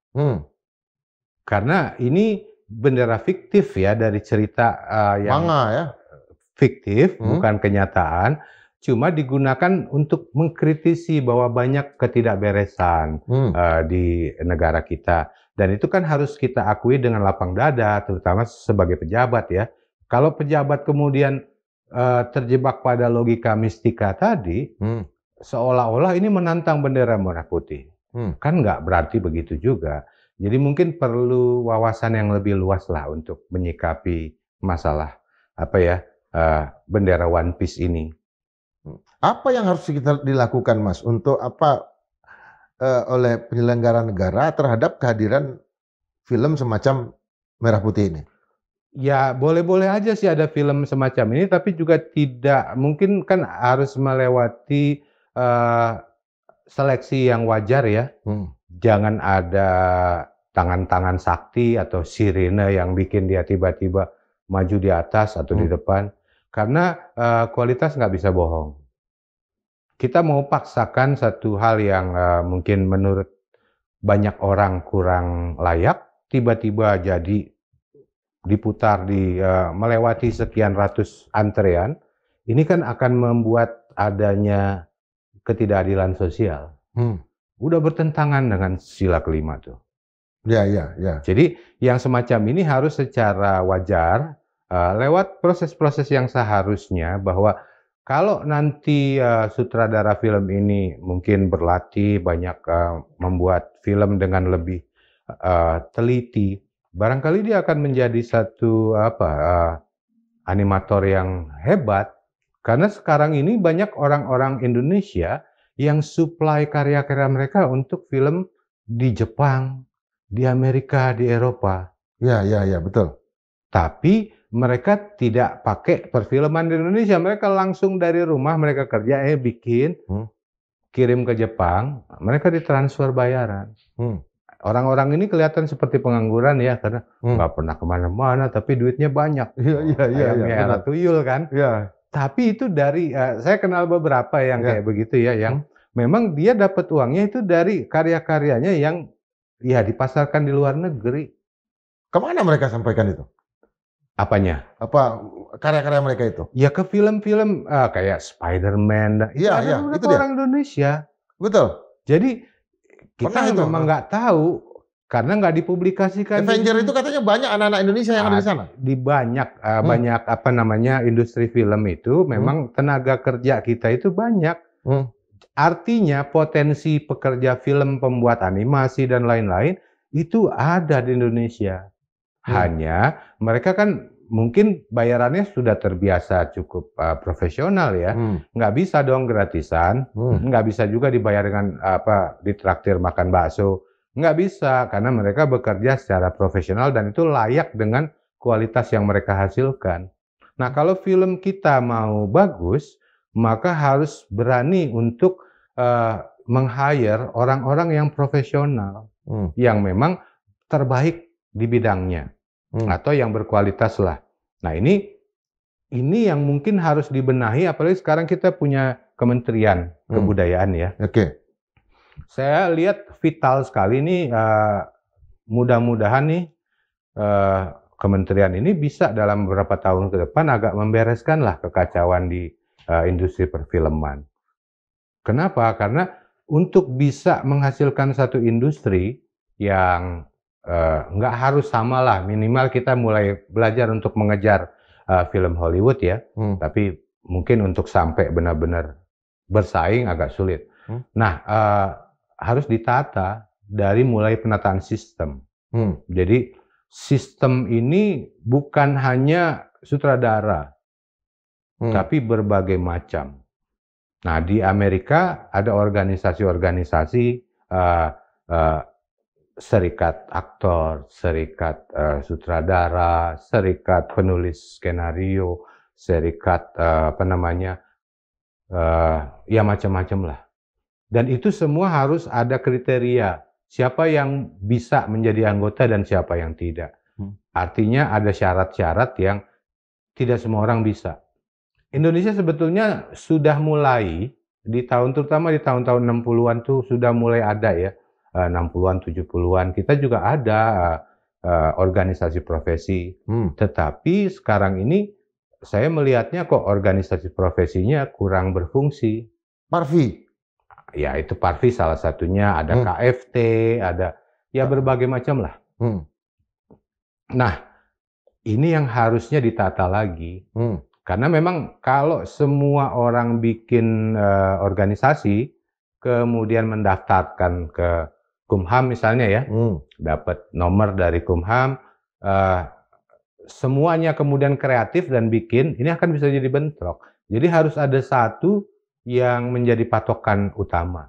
Karena ini bendera fiktif ya, dari cerita yang
manga ya,
fiktif, bukan kenyataan, cuma digunakan untuk mengkritisi bahwa banyak ketidakberesan di negara kita. Dan itu kan harus kita akui dengan lapang dada, terutama sebagai pejabat ya. Kalau pejabat kemudian terjebak pada logika mistika tadi, seolah-olah ini menantang bendera merah putih. Kan nggak berarti begitu juga. Jadi mungkin perlu wawasan yang lebih luas lah untuk menyikapi masalah apa ya bendera One Piece ini.
Apa yang harus kita dilakukan, Mas, untuk oleh penyelenggara negara terhadap kehadiran film semacam Merah Putih ini?
Ya boleh-boleh aja sih ada film semacam ini, tapi juga tidak mungkin kan harus melewati seleksi yang wajar ya. Jangan ada tangan-tangan sakti atau sirine yang bikin dia tiba-tiba maju di atas atau di depan, karena kualitas nggak bisa bohong. Kita mau paksakan satu hal yang mungkin menurut banyak orang kurang layak, tiba-tiba jadi diputar melewati sekian ratus antrean, ini kan akan membuat adanya ketidakadilan sosial. Udah bertentangan dengan sila kelima tuh.
Ya.
Jadi yang semacam ini harus secara wajar lewat proses-proses yang seharusnya, bahwa kalau nanti sutradara film ini mungkin berlatih banyak membuat film dengan lebih teliti, barangkali dia akan menjadi satu animator yang hebat. Karena sekarang ini banyak orang-orang Indonesia yang supply karya-karya mereka untuk film di Jepang, di Amerika, di Eropa.
Ya, betul.
Tapi mereka tidak pakai perfilman di Indonesia. Mereka langsung dari rumah mereka kerja, bikin, kirim ke Jepang, mereka ditransfer bayaran. Orang-orang ini kelihatan seperti pengangguran ya, karena nggak pernah kemana-mana, tapi duitnya banyak.
Iya.
Kayak tuyul kan.
Ya.
Tapi itu dari, saya kenal beberapa yang kayak begitu ya, yang memang dia dapat uangnya itu dari karya-karyanya yang ya dipasarkan di luar negeri.
Kemana mereka sampaikan itu?
Apanya?
Apa karya-karya mereka itu?
Ya ke film-film kayak Spider-Man.
Iya, itu dia.
Orang Indonesia.
Betul.
Jadi kita
itu
memang nggak tahu karena nggak dipublikasikan.
Avenger itu katanya banyak anak-anak Indonesia yang ada di sana.
Di banyak industri film itu memang tenaga kerja kita itu banyak. Artinya potensi pekerja film, pembuat animasi dan lain-lain itu ada di Indonesia. Hanya mereka kan mungkin bayarannya sudah terbiasa cukup profesional ya, nggak bisa dong gratisan, nggak bisa juga dibayar dengan ditraktir makan bakso, nggak bisa karena mereka bekerja secara profesional dan itu layak dengan kualitas yang mereka hasilkan. Nah kalau film kita mau bagus, maka harus berani untuk meng-hire orang-orang yang profesional, yang memang terbaik di bidangnya atau yang berkualitas lah. Nah ini yang mungkin harus dibenahi, apalagi sekarang kita punya Kementerian Kebudayaan ya. Saya lihat vital sekali nih, mudah-mudahan nih kementerian ini bisa dalam beberapa tahun ke depan agak membereskan lah kekacauan di industri perfilman. Kenapa? Karena untuk bisa menghasilkan satu industri yang nggak harus sama lah, minimal kita mulai belajar untuk mengejar film Hollywood ya, tapi mungkin untuk sampai benar-benar bersaing agak sulit. Nah, harus ditata dari mulai penataan sistem. Jadi sistem ini bukan hanya sutradara, tapi berbagai macam. Nah, di Amerika ada organisasi-organisasi serikat aktor, serikat sutradara, serikat penulis skenario, serikat ya macam-macam lah. Dan itu semua harus ada kriteria siapa yang bisa menjadi anggota dan siapa yang tidak. Artinya ada syarat-syarat yang tidak semua orang bisa. Indonesia sebetulnya sudah mulai terutama di tahun-tahun 60-an tuh sudah mulai ada ya. 60-an, 70-an, kita juga ada organisasi profesi. Tetapi sekarang ini saya melihatnya kok organisasi profesinya kurang berfungsi.
Parvi?
Ya itu Parvi salah satunya, ada KFT, ada ya berbagai macam lah. Nah, ini yang harusnya ditata lagi. Karena memang kalau semua orang bikin organisasi, kemudian mendaftarkan ke Kumham misalnya ya, dapat nomor dari Kumham, semuanya kemudian kreatif dan bikin, ini akan bisa jadi bentrok. Jadi harus ada satu yang menjadi patokan utama.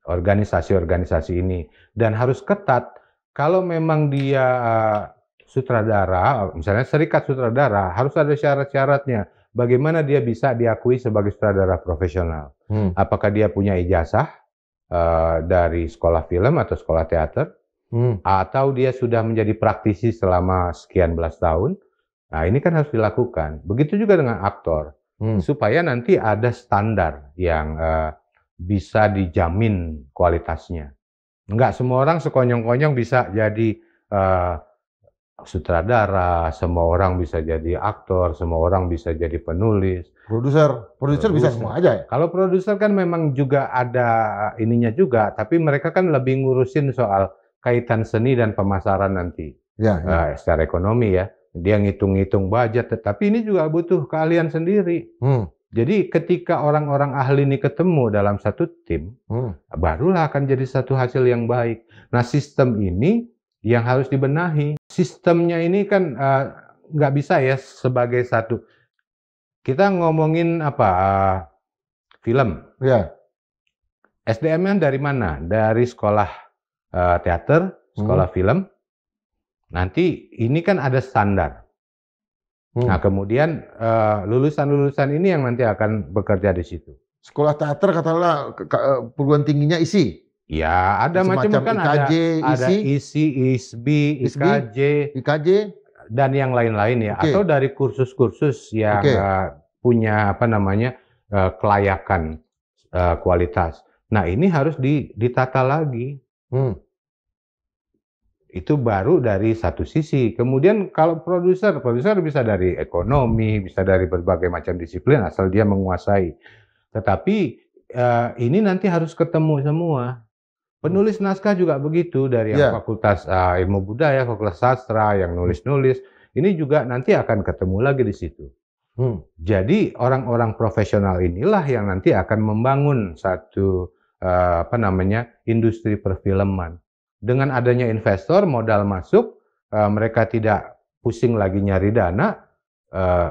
Organisasi-organisasi ini. Dan harus ketat. Kalau memang dia sutradara, misalnya serikat sutradara, harus ada syarat-syaratnya. Bagaimana dia bisa diakui sebagai sutradara profesional. Apakah dia punya ijazah dari sekolah film atau sekolah teater, atau dia sudah menjadi praktisi selama sekian belas tahun. Nah, ini kan harus dilakukan. Begitu juga dengan aktor, supaya nanti ada standar yang bisa dijamin kualitasnya. Enggak semua orang sekonyong-konyong bisa jadi sutradara, semua orang bisa jadi aktor, semua orang bisa jadi penulis.
Produser bisa semua aja ya?
Kalau produser kan memang juga ada ininya juga, tapi mereka kan lebih ngurusin soal kaitan seni dan pemasaran nanti. Secara ekonomi ya. Dia ngitung-ngitung budget, tetapi ini juga butuh keahlian sendiri. Jadi ketika orang-orang ahli ini ketemu dalam satu tim, barulah akan jadi satu hasil yang baik. Nah, sistem ini yang harus dibenahi. Sistemnya ini kan nggak bisa ya sebagai satu. Kita ngomongin apa? Film. SDM-nya dari mana? Dari sekolah teater, sekolah film. Nanti ini kan ada standar. Nah, kemudian lulusan-lulusan ini yang nanti akan bekerja di situ.
Sekolah teater katakanlah perguruan tingginya ISI.
Ya, ada macam kan
IKJ,
ada ISI, ISBI, IKJ, dan yang lain-lain ya. Atau dari kursus-kursus yang punya apa namanya kelayakan kualitas. Nah, ini harus ditata lagi. Itu baru dari satu sisi. Kemudian kalau produser bisa dari ekonomi, bisa dari berbagai macam disiplin asal dia menguasai. Tetapi ini nanti harus ketemu semua. Penulis naskah juga begitu, dari yang fakultas ilmu budaya, fakultas sastra, yang nulis-nulis. Ini juga nanti akan ketemu lagi di situ. Jadi orang-orang profesional inilah yang nanti akan membangun satu industri perfilman. Dengan adanya investor, modal masuk, mereka tidak pusing lagi nyari dana,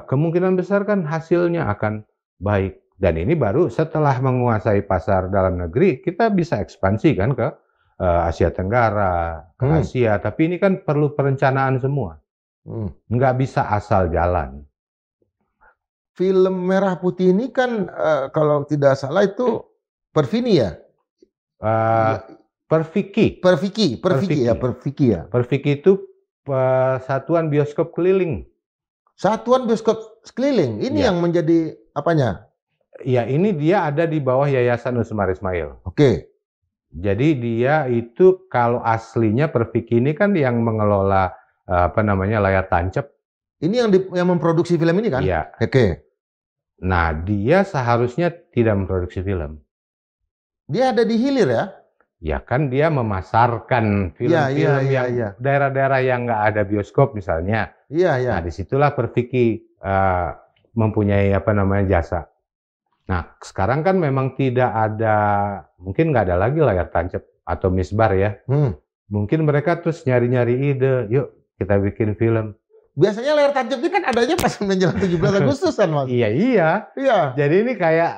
kemungkinan besar kan hasilnya akan baik. Dan ini baru setelah menguasai pasar dalam negeri, kita bisa ekspansi kan ke Asia Tenggara, ke Asia. Tapi ini kan perlu perencanaan semua. Nggak bisa asal jalan.
Film Merah Putih ini kan kalau tidak salah itu Perfini ya?
Perfiki
ya.
Perfiki itu Satuan Bioskop Keliling.
Satuan Bioskop Keliling. Ini yang menjadi apanya?
Ya, ini dia ada di bawah Yayasan Usmar Ismail. Jadi dia itu kalau aslinya Perfiki ini kan yang mengelola layar tancap.
Ini yang memproduksi film ini kan?
Iya. Nah, dia seharusnya tidak memproduksi film.
Dia ada di hilir ya?
Ya kan dia memasarkan film-film yang daerah-daerah yang nggak ada bioskop misalnya. Nah, disitulah Perfiki mempunyai jasa. Nah, sekarang kan memang tidak ada, mungkin nggak ada lagi layar tancap atau misbar ya. Mungkin mereka terus nyari-nyari ide, yuk kita bikin film.
Biasanya layar tancap ini kan adanya pas menjelang 17 Agustusan, Mas.
Iya. Jadi ini kayak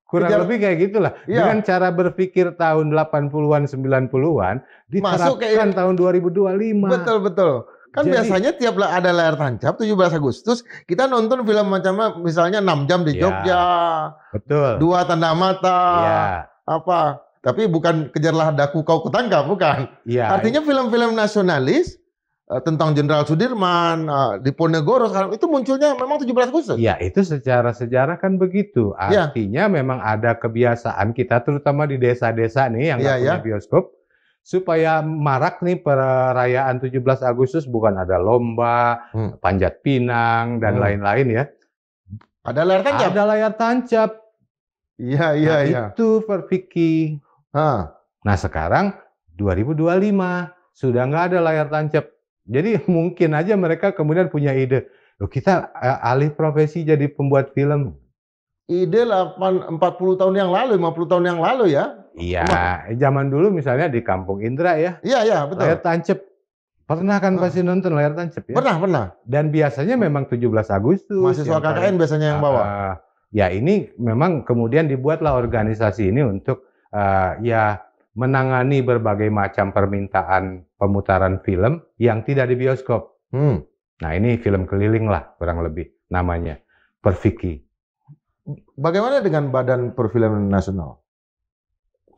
kurang lebih kayak gitulah. Dengan cara berpikir tahun 80-an, 90-an, diterapkan tahun 2025.
Betul. Kan biasanya tiap ada layar tancap 17 Agustus, kita nonton film macamnya misalnya 6 jam di Jogja.
Betul.
2 Tanda Mata. Tapi bukan Kejarlah Daku Kau Kutangkap, bukan. Artinya film-film nasionalis tentang Jenderal Sudirman, Diponegoro sekarang itu munculnya memang 17 Agustus.
Ya, itu secara sejarah kan begitu. Artinya memang ada kebiasaan kita terutama di desa-desa nih yang nggak punya bioskop, supaya marak nih perayaan 17 Agustus bukan ada lomba, panjat pinang dan lain-lain ya.
Ada layar tancap.
Ada layar tancap. Itu Perfiki. Nah, sekarang 2025 sudah nggak ada layar tancap. Jadi mungkin aja mereka kemudian punya ide, kita alih profesi jadi pembuat film.
Ide 40 tahun yang lalu, 50 tahun yang lalu ya.
Iya, zaman dulu misalnya di Kampung Indra ya,
Iya, iya, betul.
layar tancep. Pernah kan
Heeh.
pasti nonton layar tancep ya?
Pernah.
Dan biasanya memang 17 Agustus
Mahasiswa
yang paling
KKN biasanya yang bawa.
ya ini memang kemudian dibuatlah organisasi ini untuk ya menangani berbagai macam permintaan pemutaran film yang tidak di bioskop. Nah ini film keliling lah kurang lebih namanya, Perfiki.
Bagaimana dengan Badan Perfilman Nasional?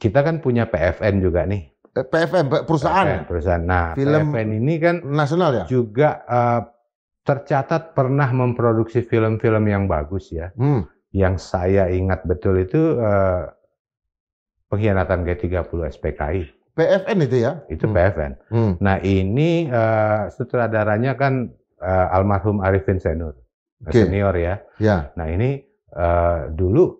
Kita kan punya PFN juga nih.
PFN, perusahaan.
Perusahaan. Nah,
Film
PFN ini kan
nasional ya?
juga tercatat pernah memproduksi film-film yang bagus ya. Yang saya ingat betul itu Pengkhianatan G30 SPKI.
PFN itu ya?
Itu PFN. Nah ini sutradaranya kan almarhum Arifin Senur, senior ya. Nah ini dulu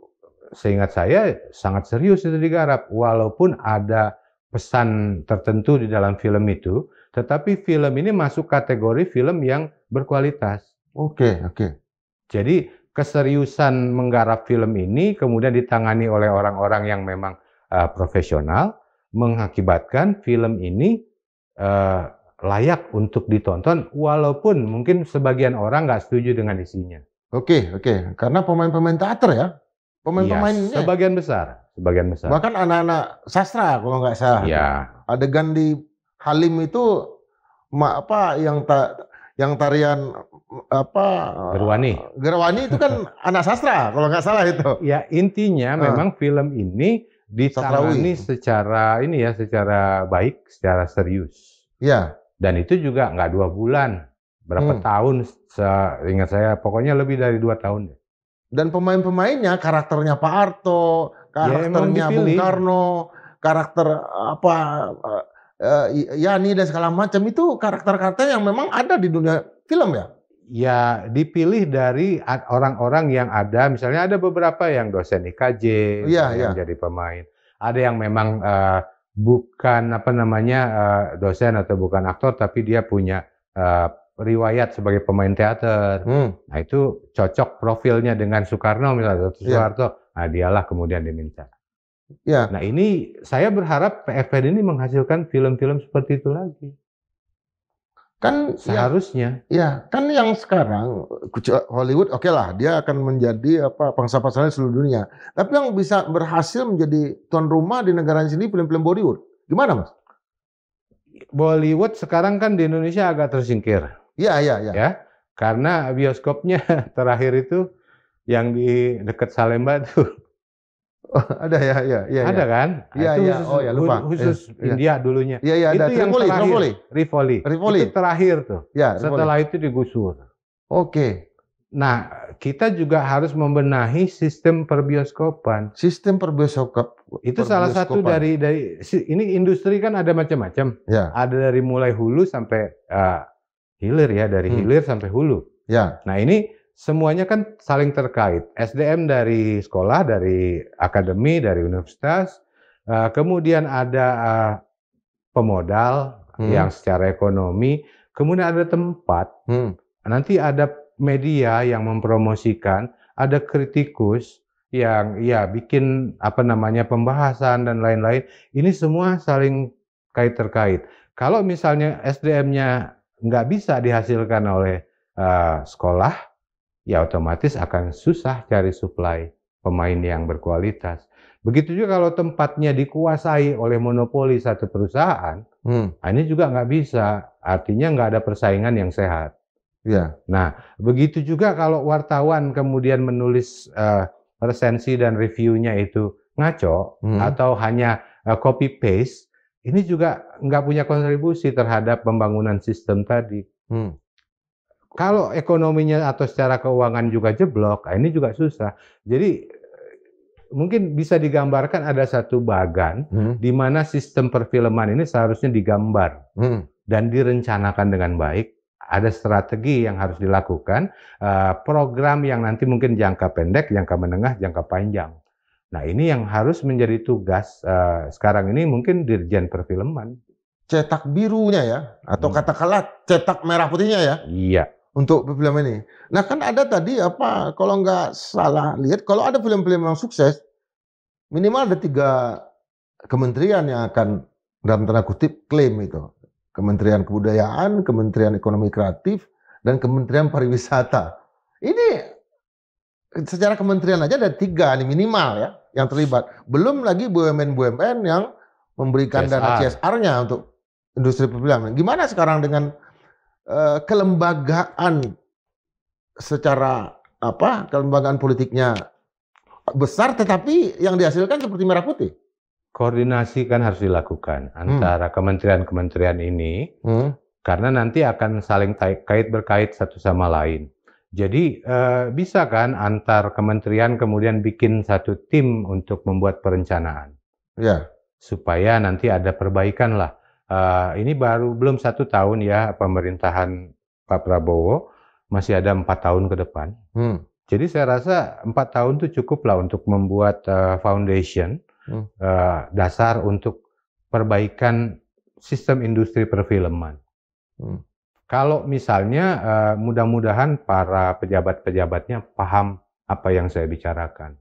seingat saya sangat serius itu digarap, walaupun ada pesan tertentu di dalam film itu, tetapi film ini masuk kategori film yang berkualitas.
Oke.
Jadi keseriusan menggarap film ini kemudian ditangani oleh orang-orang yang memang profesional, mengakibatkan film ini layak untuk ditonton, walaupun mungkin sebagian orang nggak setuju dengan isinya.
Oke. Karena pemain-pemain teater ya? Pemain-pemainnya.
Sebagian besar.
Bahkan anak-anak sastra kalau nggak salah.
Iya.
Adegan di Halim itu yang tarian Gerwani itu kan anak sastra kalau nggak salah itu.
Ya intinya memang film ini ditangani secara baik, secara serius.
Iya.
Dan itu juga nggak 2 bulan, berapa tahun? Ingat saya pokoknya lebih dari 2 tahun.
Dan pemain-pemainnya, karakternya Pak Arto, karakternya Bung Karno, karakter Yani dan segala macam itu karakter-karakter yang memang ada di dunia film ya?
Ya dipilih dari orang-orang yang ada, misalnya ada beberapa yang dosen IKJ yang jadi pemain, ada yang memang bukan dosen atau bukan aktor, tapi dia punya riwayat sebagai pemain teater. Nah itu cocok profilnya dengan Soekarno misalnya, Soeharto, nah dialah kemudian diminta. Nah ini saya berharap PFN ini menghasilkan film-film seperti itu lagi. Kan seharusnya.
Kan yang sekarang Hollywood oke lah, dia akan menjadi pangsa pasarnya seluruh dunia. Tapi yang bisa berhasil menjadi tuan rumah di negara sini film-film Bollywood. Gimana, Mas?
Bollywood sekarang kan di Indonesia agak tersingkir.
Iya.
Ya, karena bioskopnya terakhir itu yang di dekat Salemba tuh.
Oh, ada ya.
Ada kan?
Iya. Lupa.
Khusus India dulunya.
Iya, ada.
Itu yang terakhir. Rivoli. Itu terakhir tuh.
Ya,
setelah itu digusur.
Oke.
Nah, kita juga harus membenahi sistem perbioskopan.
Sistem perbioskop.
Itu salah satu dari ini industri kan ada macam-macam.
Ya.
Ada dari mulai hulu sampai hilir ya, dari hilir sampai hulu.
Ya.
Nah, ini semuanya kan saling terkait. SDM dari sekolah, dari akademi, dari universitas. Kemudian ada pemodal yang secara ekonomi. Kemudian ada tempat. Nanti ada media yang mempromosikan. Ada kritikus yang bikin pembahasan dan lain-lain. Ini semua saling terkait. Kalau misalnya SDM-nya nggak bisa dihasilkan oleh sekolah, ya otomatis akan susah cari suplai pemain yang berkualitas. Begitu juga kalau tempatnya dikuasai oleh monopoli satu perusahaan, ini juga nggak bisa. Artinya nggak ada persaingan yang sehat.
Ya.
Nah, begitu juga kalau wartawan kemudian menulis resensi dan reviewnya itu ngaco atau hanya copy paste, ini juga nggak punya kontribusi terhadap pembangunan sistem tadi. Kalau ekonominya atau secara keuangan juga jeblok, ini juga susah. Jadi mungkin bisa digambarkan ada satu bagan di mana sistem perfilman ini seharusnya digambar dan direncanakan dengan baik. Ada strategi yang harus dilakukan, program yang nanti mungkin jangka pendek, jangka menengah, jangka panjang. Nah ini yang harus menjadi tugas sekarang ini mungkin Dirjen Perfilman.
Cetak birunya ya, atau katakanlah cetak merah putihnya ya.
Iya.
Untuk film ini. Nah kan ada tadi kalau nggak salah lihat, kalau ada film-film yang sukses, minimal ada kementerian yang akan dalam tanda kutip klaim itu. Kementerian Kebudayaan, Kementerian Ekonomi Kreatif, dan Kementerian Pariwisata. Ini secara kementerian aja ada 3 nih minimal ya yang terlibat. Belum lagi BUMN-BUMN yang memberikan dana CSR-nya untuk industri perfilman. Gimana sekarang dengan kelembagaan secara kelembagaan politiknya besar, tetapi yang dihasilkan seperti merah putih?
Koordinasi kan harus dilakukan antara kementerian-kementerian ini, karena nanti akan saling berkait satu sama lain. Jadi bisa kan antar kementerian kemudian bikin satu tim untuk membuat perencanaan,
Ya.
supaya nanti ada perbaikan lah. Ini belum 1 tahun ya pemerintahan Pak Prabowo, masih ada 4 tahun ke depan. Jadi saya rasa 4 tahun itu cukup lah untuk membuat foundation, dasar untuk perbaikan sistem industri perfilman. Kalau misalnya mudah-mudahan para pejabat-pejabatnya paham apa yang saya bicarakan.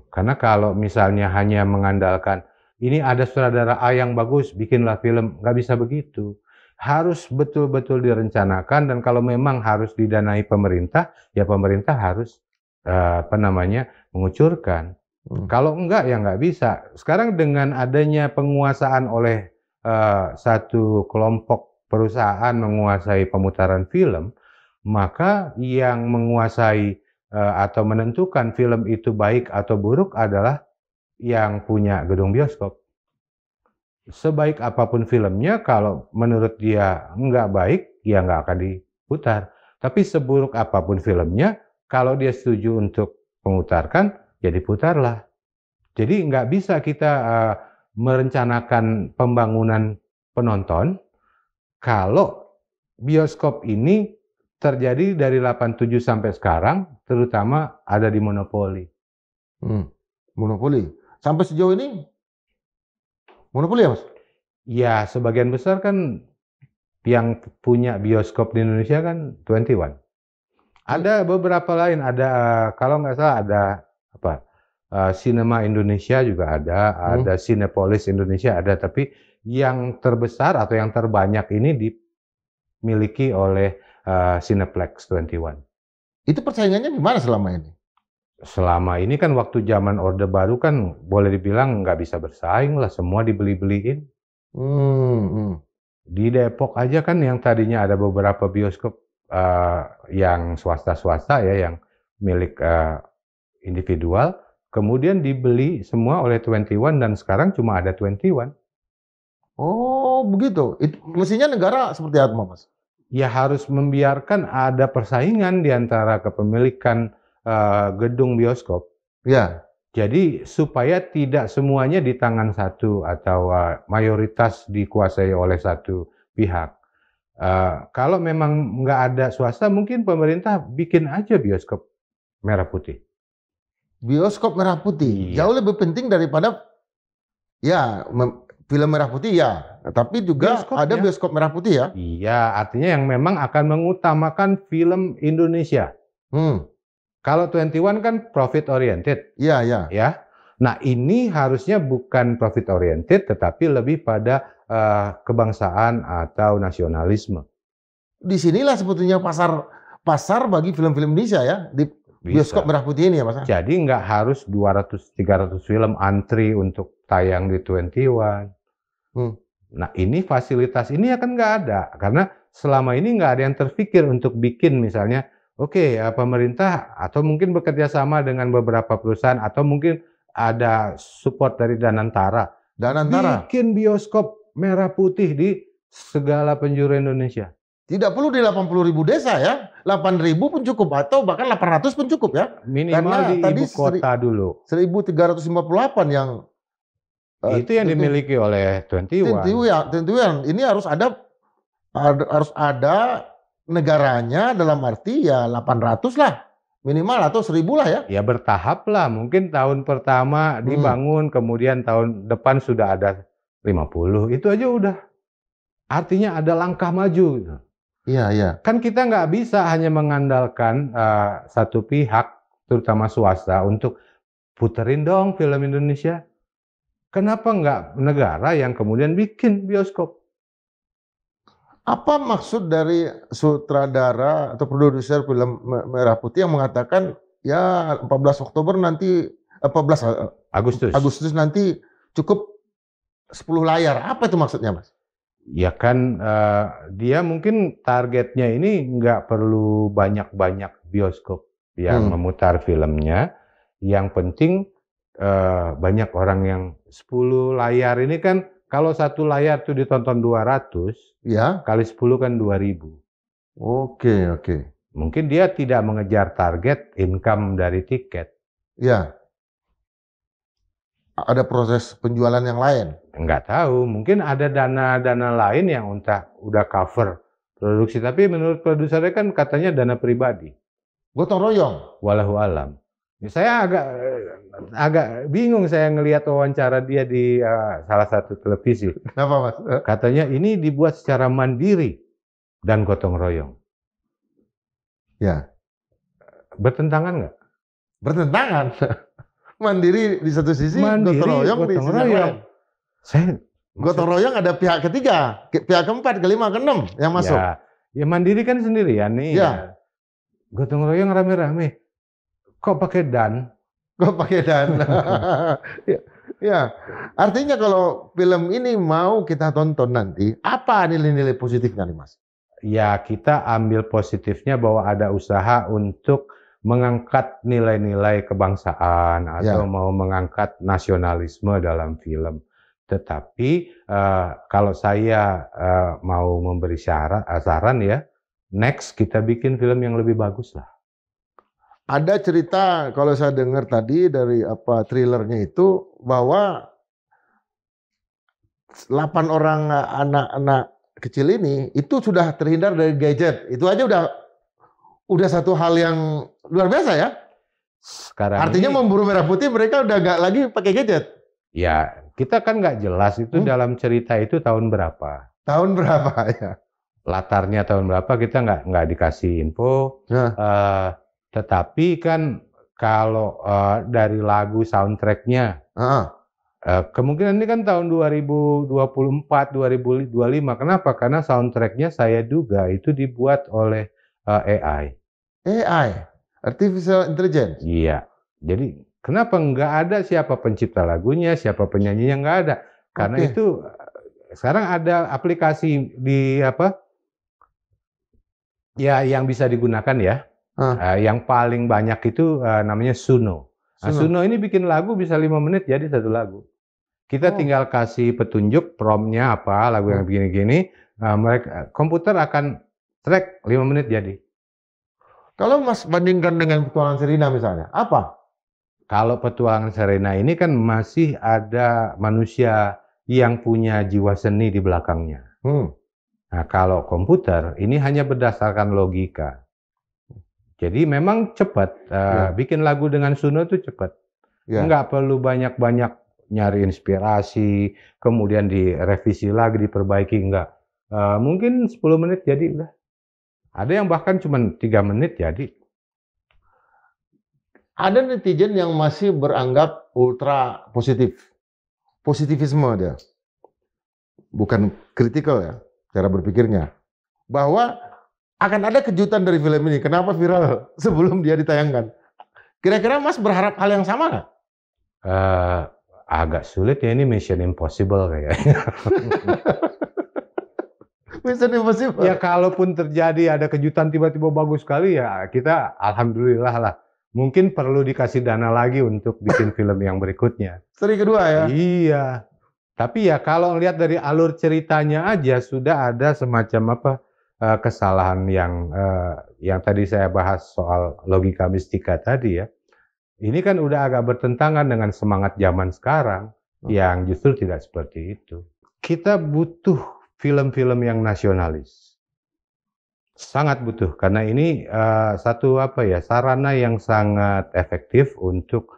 Karena kalau misalnya hanya mengandalkan ini ada sutradara A yang bagus, bikinlah film, nggak bisa begitu. Harus betul-betul direncanakan, dan kalau memang harus didanai pemerintah, ya pemerintah harus mengucurkan. Kalau enggak ya nggak bisa. Sekarang dengan adanya penguasaan oleh satu kelompok perusahaan menguasai pemutaran film, maka yang menguasai atau menentukan film itu baik atau buruk adalah yang punya gedung bioskop. Sebaik apapun filmnya, kalau menurut dia nggak baik, ya nggak akan diputar. Tapi seburuk apapun filmnya, kalau dia setuju untuk memutarkan, ya diputarlah. Jadi nggak bisa kita merencanakan pembangunan penonton kalau bioskop ini terjadi dari 87 sampai sekarang, terutama ada di monopoli.
Monopoli. Sampai sejauh ini monopoli ya, Mas?
Ya, sebagian besar kan yang punya bioskop di Indonesia kan 21. Ada beberapa lain, ada kalau nggak salah ada Cinema Indonesia juga ada Cinepolis Indonesia ada, tapi yang terbesar atau yang terbanyak ini dimiliki oleh Cineplex 21.
Itu persaingannya gimana selama ini?
Selama ini kan waktu zaman Orde Baru kan boleh dibilang nggak bisa bersaing lah, semua dibeli-beliin. Di Depok aja kan yang tadinya ada beberapa bioskop yang swasta-swasta ya, yang milik individual, kemudian dibeli semua oleh 21 dan sekarang cuma ada 21.
Oh, begitu. Mestinya negara seperti apa, Mas?
Ya harus membiarkan ada persaingan di antara kepemilikan gedung bioskop.
Ya.
Jadi supaya tidak semuanya di tangan satu atau mayoritas dikuasai oleh satu pihak. Kalau memang nggak ada swasta, mungkin pemerintah bikin aja bioskop merah putih.
Bioskop merah putih jauh lebih penting daripada film merah putih ya, tapi juga ada bioskop merah putih ya.
Iya, artinya yang memang akan mengutamakan film Indonesia. Kalau 21 kan profit oriented.
Iya.
Ya. Nah, ini harusnya bukan profit oriented tetapi lebih pada kebangsaan atau nasionalisme.
Disinilah sebetulnya pasar bagi film-film Indonesia ya, di bioskop merah putih ini ya, Mas.
Jadi nggak harus 200-300 film antri untuk tayang di 21. Nah, ini fasilitas ini akan nggak ada karena selama ini nggak ada yang terpikir untuk bikin misalnya pemerintah atau mungkin bekerja sama dengan beberapa perusahaan atau mungkin ada support dari Danantara. Bikin bioskop merah putih di segala penjuru Indonesia.
Tidak perlu di 80.000 desa ya, 8.000 pun cukup atau bahkan 800 pun cukup ya.
Minimal di ibu kota dulu.
1.358 yang
itu yang dimiliki oleh 21.
Ini harus ada negaranya, dalam arti ya 800 lah minimal atau 1.000 lah ya.
Ya bertahap lah, mungkin tahun pertama dibangun, kemudian tahun depan sudah ada 50, itu aja udah. Artinya ada langkah maju.
Iya.
Kan kita nggak bisa hanya mengandalkan satu pihak, terutama swasta, untuk puterin dong film Indonesia. Kenapa nggak negara yang kemudian bikin bioskop?
Apa maksud dari sutradara atau produser film Merah Putih yang mengatakan, ya 14 Oktober nanti 14
Agustus.
Agustus nanti cukup 10 layar. Apa itu maksudnya, Mas?
Ya kan, dia mungkin targetnya ini nggak perlu banyak-banyak bioskop yang memutar filmnya, yang penting, banyak orang yang 10 layar ini kan kalau 1 layar tuh ditonton 200,
Ya.
kali 10 kan 2.000.
Oke.
Mungkin dia tidak mengejar target income dari tiket.
Ya. Ada proses penjualan yang lain?
Nggak tahu, mungkin ada dana-dana lain yang udah cover produksi, tapi menurut produsernya kan katanya dana pribadi.
Gotong royong?
Walahu alam. Saya agak bingung saya ngelihat wawancara dia di salah satu televisi.
Kenapa, Mas?
Katanya ini dibuat secara mandiri dan gotong royong.
Ya.
Bertentangan nggak?
Bertentangan. Mandiri di satu sisi,
Mandiri,
gotong royong di sisi lain. Gotong royong ada pihak ketiga, pihak keempat, kelima, keenam yang masuk.
Ya mandiri kan sendirian nih.
Ya.
Gotong royong rame-rame. Kok pakai dan?
Ya. Artinya kalau film ini mau kita tonton nanti, apa nilai-nilai positifnya nih, Mas?
Ya, kita ambil positifnya bahwa ada usaha untuk mengangkat nilai-nilai kebangsaan atau mau mengangkat nasionalisme dalam film. Tetapi kalau saya mau memberi saran ya, next kita bikin film yang lebih bagus lah.
Ada cerita kalau saya dengar tadi dari trailernya itu bahwa 8 orang anak-anak kecil ini itu sudah terhindar dari gadget. Itu aja udah satu hal yang luar biasa ya.
Sekarang
artinya ini, memburu Merah Putih mereka udah nggak lagi pakai gadget.
Ya, kita kan nggak jelas itu dalam cerita itu tahun berapa.
Tahun berapa ya?
Latarnya tahun berapa kita nggak dikasih info. Tetapi kan kalau dari lagu soundtracknya, kemungkinan ini kan tahun 2024, 2025. Kenapa? Karena soundtracknya saya duga itu dibuat oleh AI.
AI, Artificial Intelligence.
Iya. Jadi kenapa nggak ada siapa pencipta lagunya, siapa penyanyinya, nggak ada. Karena itu sekarang ada aplikasi di yang bisa digunakan ya. Yang paling banyak itu namanya Suno. Suno ini bikin lagu bisa 5 menit jadi satu lagu. Kita tinggal kasih petunjuk promptnya apa, lagu yang begini-gini, komputer akan track 5 menit jadi.
Kalau Mas bandingkan dengan Petualangan Sherina misalnya, apa?
Kalau Petualangan Sherina ini kan masih ada manusia yang punya jiwa seni di belakangnya. Nah, kalau komputer ini hanya berdasarkan logika. Jadi memang cepat, bikin lagu dengan Suno itu cepat. Nggak perlu banyak-banyak nyari inspirasi, kemudian direvisi lagi, diperbaiki, enggak. Mungkin 10 menit jadi udah. Ada yang bahkan cuma 3 menit jadi.
Ada netizen yang masih beranggap ultra positif. Positivisme dia. Bukan kritikal ya, cara berpikirnya. Bahwa akan ada kejutan dari film ini. Kenapa viral sebelum dia ditayangkan? Kira-kira Mas berharap hal yang sama nggak?
Agak sulit ya, ini Mission Impossible kayaknya.
Mission Impossible?
Ya kalaupun terjadi ada kejutan tiba-tiba bagus sekali ya kita alhamdulillah lah. Mungkin perlu dikasih dana lagi untuk bikin film yang berikutnya.
Seri kedua ya?
Iya. Tapi ya kalau lihat dari alur ceritanya aja sudah ada semacam kesalahan yang tadi saya bahas soal logika mistika tadi ya. Ini kan udah agak bertentangan dengan semangat zaman sekarang yang justru tidak seperti itu. Kita butuh film-film yang nasionalis. Sangat butuh karena ini satu sarana yang sangat efektif untuk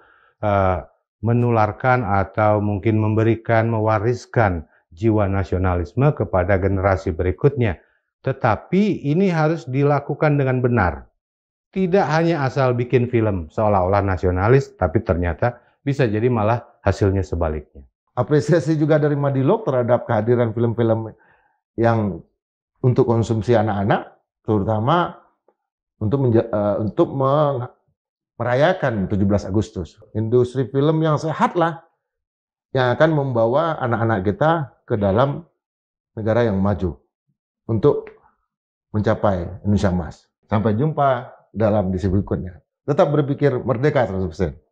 menularkan atau mungkin mewariskan jiwa nasionalisme kepada generasi berikutnya. Tetapi ini harus dilakukan dengan benar. Tidak hanya asal bikin film seolah-olah nasionalis, tapi ternyata bisa jadi malah hasilnya sebaliknya.
Apresiasi juga dari Madilog terhadap kehadiran film-film yang untuk konsumsi anak-anak, terutama untuk merayakan 17 Agustus. Industri film yang sehat lah, yang akan membawa anak-anak kita ke dalam negara yang maju untuk mencapai Indonesia Emas. Sampai jumpa dalam edisi berikutnya. Tetap berpikir merdeka 100%.